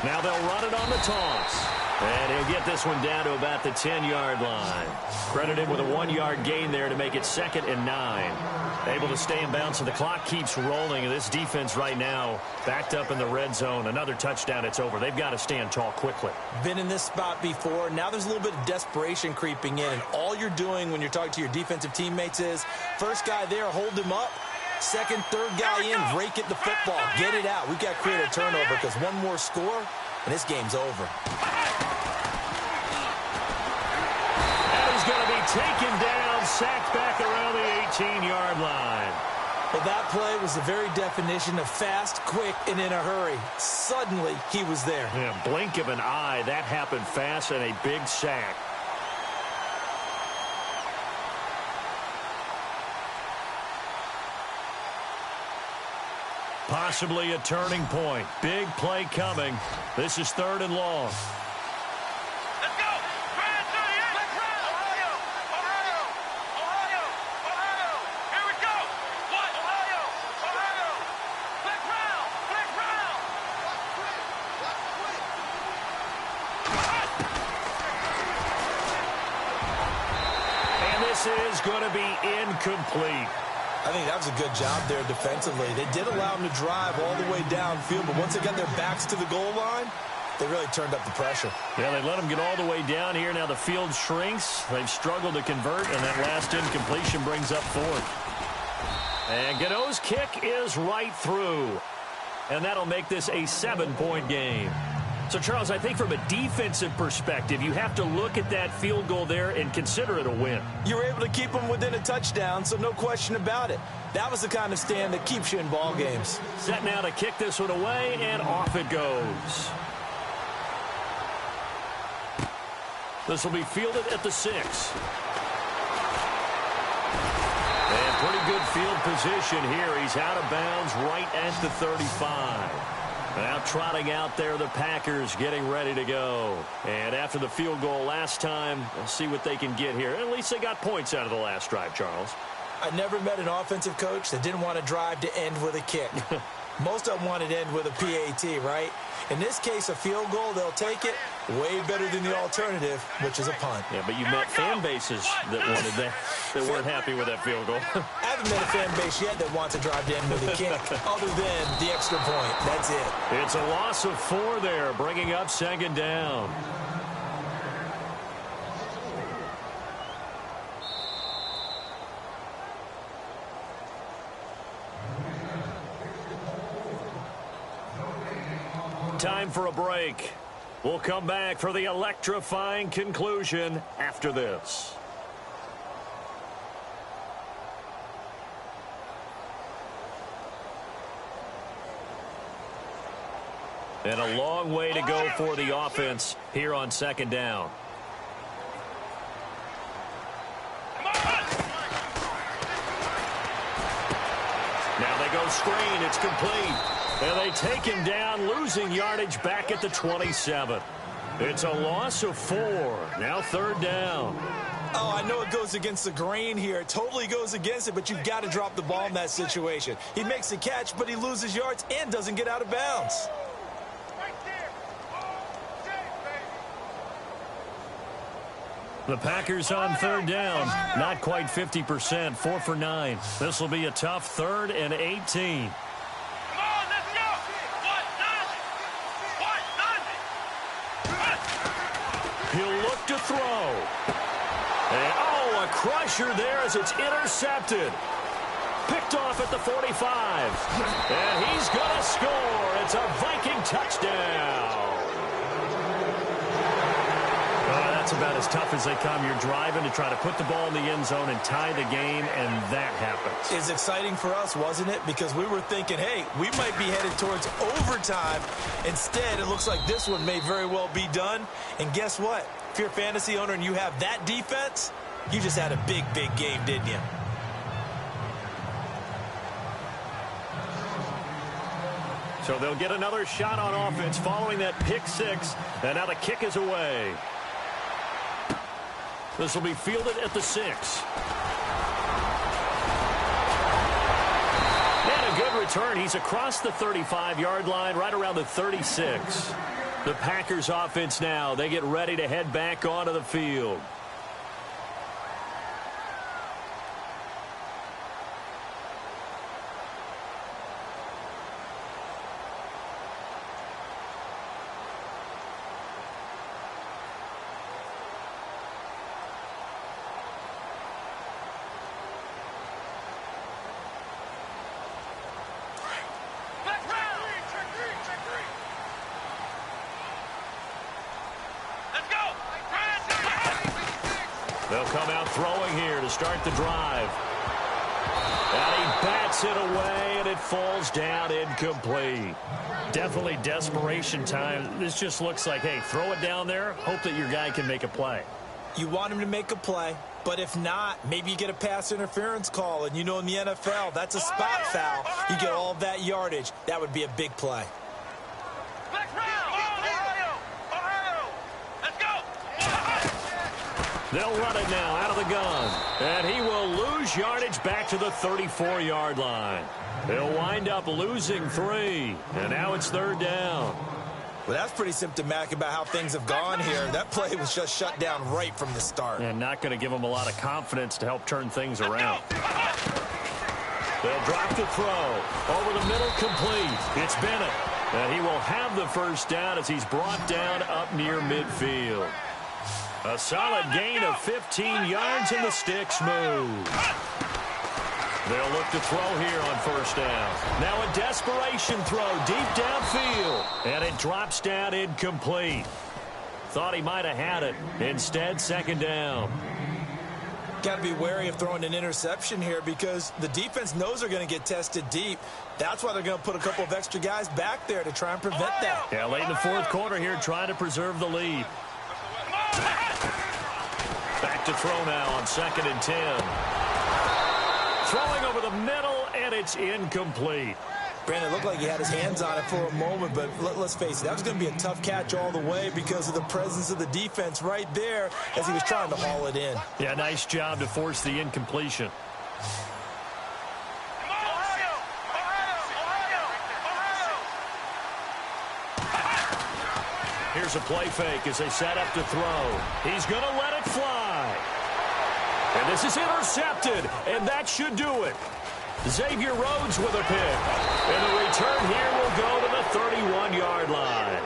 Now they'll run it on the toss. And he'll get this one down to about the 10-yard line. Credited with a 1-yard gain there to make it 2nd and 9. Able to stay in bounds, so the clock keeps rolling. And this defense right now backed up in the red zone. Another touchdown, it's over. They've got to stand tall quickly. Been in this spot before. Now there's a little bit of desperation creeping in. And all you're doing when you're talking to your defensive teammates is, first guy there, hold him up. Second, third guy in, rake at the football. Get it out. We've got to create a turnover because one more score, and this game's over. And he's going to be taken down, sacked back around the 18-yard line. Well, that play was the very definition of fast, quick, and in a hurry. Suddenly, he was there. Yeah, blink of an eye. That happened fast and a big sack. Possibly a turning point. Big play coming. This is 3rd and long. Let's go! Ohio! Ohio! Ohio! Ohio! Here we go! What? Ohio! Ohio! Flick round! Flick round! And this is going to be incomplete. I think that was a good job there defensively. They did allow them to drive all the way downfield, but once they got their backs to the goal line, they really turned up the pressure. Yeah, they let them get all the way down here. Now the field shrinks. They've struggled to convert, and that last incompletion brings up 4th. And Gano's kick is right through. And that'll make this a 7-point game. So, Charles, I think from a defensive perspective, you have to look at that field goal there and consider it a win. You were able to keep them within a touchdown, so no question about it. That was the kind of stand that keeps you in ball games. Set now to kick this one away, and off it goes. This will be fielded at the 6. And pretty good field position here. He's out of bounds right at the 35. Now trotting out there, the Packers getting ready to go. And after the field goal last time, we'll see what they can get here. At least they got points out of the last drive, Charles. I never met an offensive coach that didn't want to drive to end with a kick. Most of them wanted to end with a PAT, right? In this case, a field goal, they'll take it. Way better than the alternative, which is a punt. Yeah, but you met fan bases that wanted that, that weren't happy with that field goal. I haven't met a fan base yet that wants to drive to end with a kick, other than the extra point. That's it. It's a loss of 4 there, bringing up 2nd down. Time for a break. We'll come back for the electrifying conclusion after this. And a long way to go for the offense here on 2nd down. Now screen. It's complete. And they take him down, losing yardage back at the 27. It's a loss of 4. Now 3rd down. Oh, I know it goes against the grain here. It totally goes against it, but you've got to drop the ball in that situation. He makes a catch, but he loses yards and doesn't get out of bounds. The Packers on 3rd down. Not quite 50%. 4 for 9. This will be a tough 3rd and 18. He'll look to throw. And, oh, a crusher there as it's intercepted. Picked off at the 45. And he's going to score. It's a Viking touchdown. That's about as tough as they come. You're driving to try to put the ball in the end zone and tie the game, and that happens. It's exciting for us, wasn't it? Because we were thinking, hey, we might be headed towards overtime. Instead, it looks like this one may very well be done. And guess what? If you're a fantasy owner and you have that defense, you just had a big, big game, didn't you? So they'll get another shot on offense following that pick 6. And now the kick is away. This will be fielded at the 6. And a good return. He's across the 35-yard line, right around the 36. The Packers offense now, they get ready to head back onto the field. They'll come out throwing here to start the drive. And he bats it away, and it falls down incomplete. Definitely desperation time. This just looks like, hey, throw it down there, hope that your guy can make a play. You want him to make a play, but if not, maybe you get a pass interference call. And you know in the NFL, that's a spot foul. You get all of that yardage. That would be a big play. They'll run it now out of the gun. And he will lose yardage back to the 34-yard line. They'll wind up losing 3. And now it's 3rd down. Well, that's pretty symptomatic about how things have gone here. That play was just shut down right from the start. And not going to give them a lot of confidence to help turn things around. They'll drop the throw. Over the middle, complete. It's Bennett. And he will have the first down as he's brought down up near midfield. A solid gain of 15 yards, and the sticks move. They'll look to throw here on 1st down. Now a desperation throw deep downfield, and it drops down incomplete. Thought he might have had it. Instead, 2nd down. Got to be wary of throwing an interception here because the defense knows they're going to get tested deep. That's why they're going to put a couple of extra guys back there to try and prevent that. Yeah, late in the 4th quarter here, trying to preserve the lead. Back to throw now on 2nd and 10. Throwing over the middle, and it's incomplete. Brandon, it looked like he had his hands on it for a moment, but let's face it, that was going to be a tough catch all the way because of the presence of the defense right there as he was trying to haul it in. Yeah, nice job to force the incompletion. Here's a play fake as they set up to throw. He's going to let it fly. And this is intercepted, and that should do it. Xavier Rhodes with a pick. And the return here will go to the 31-yard line.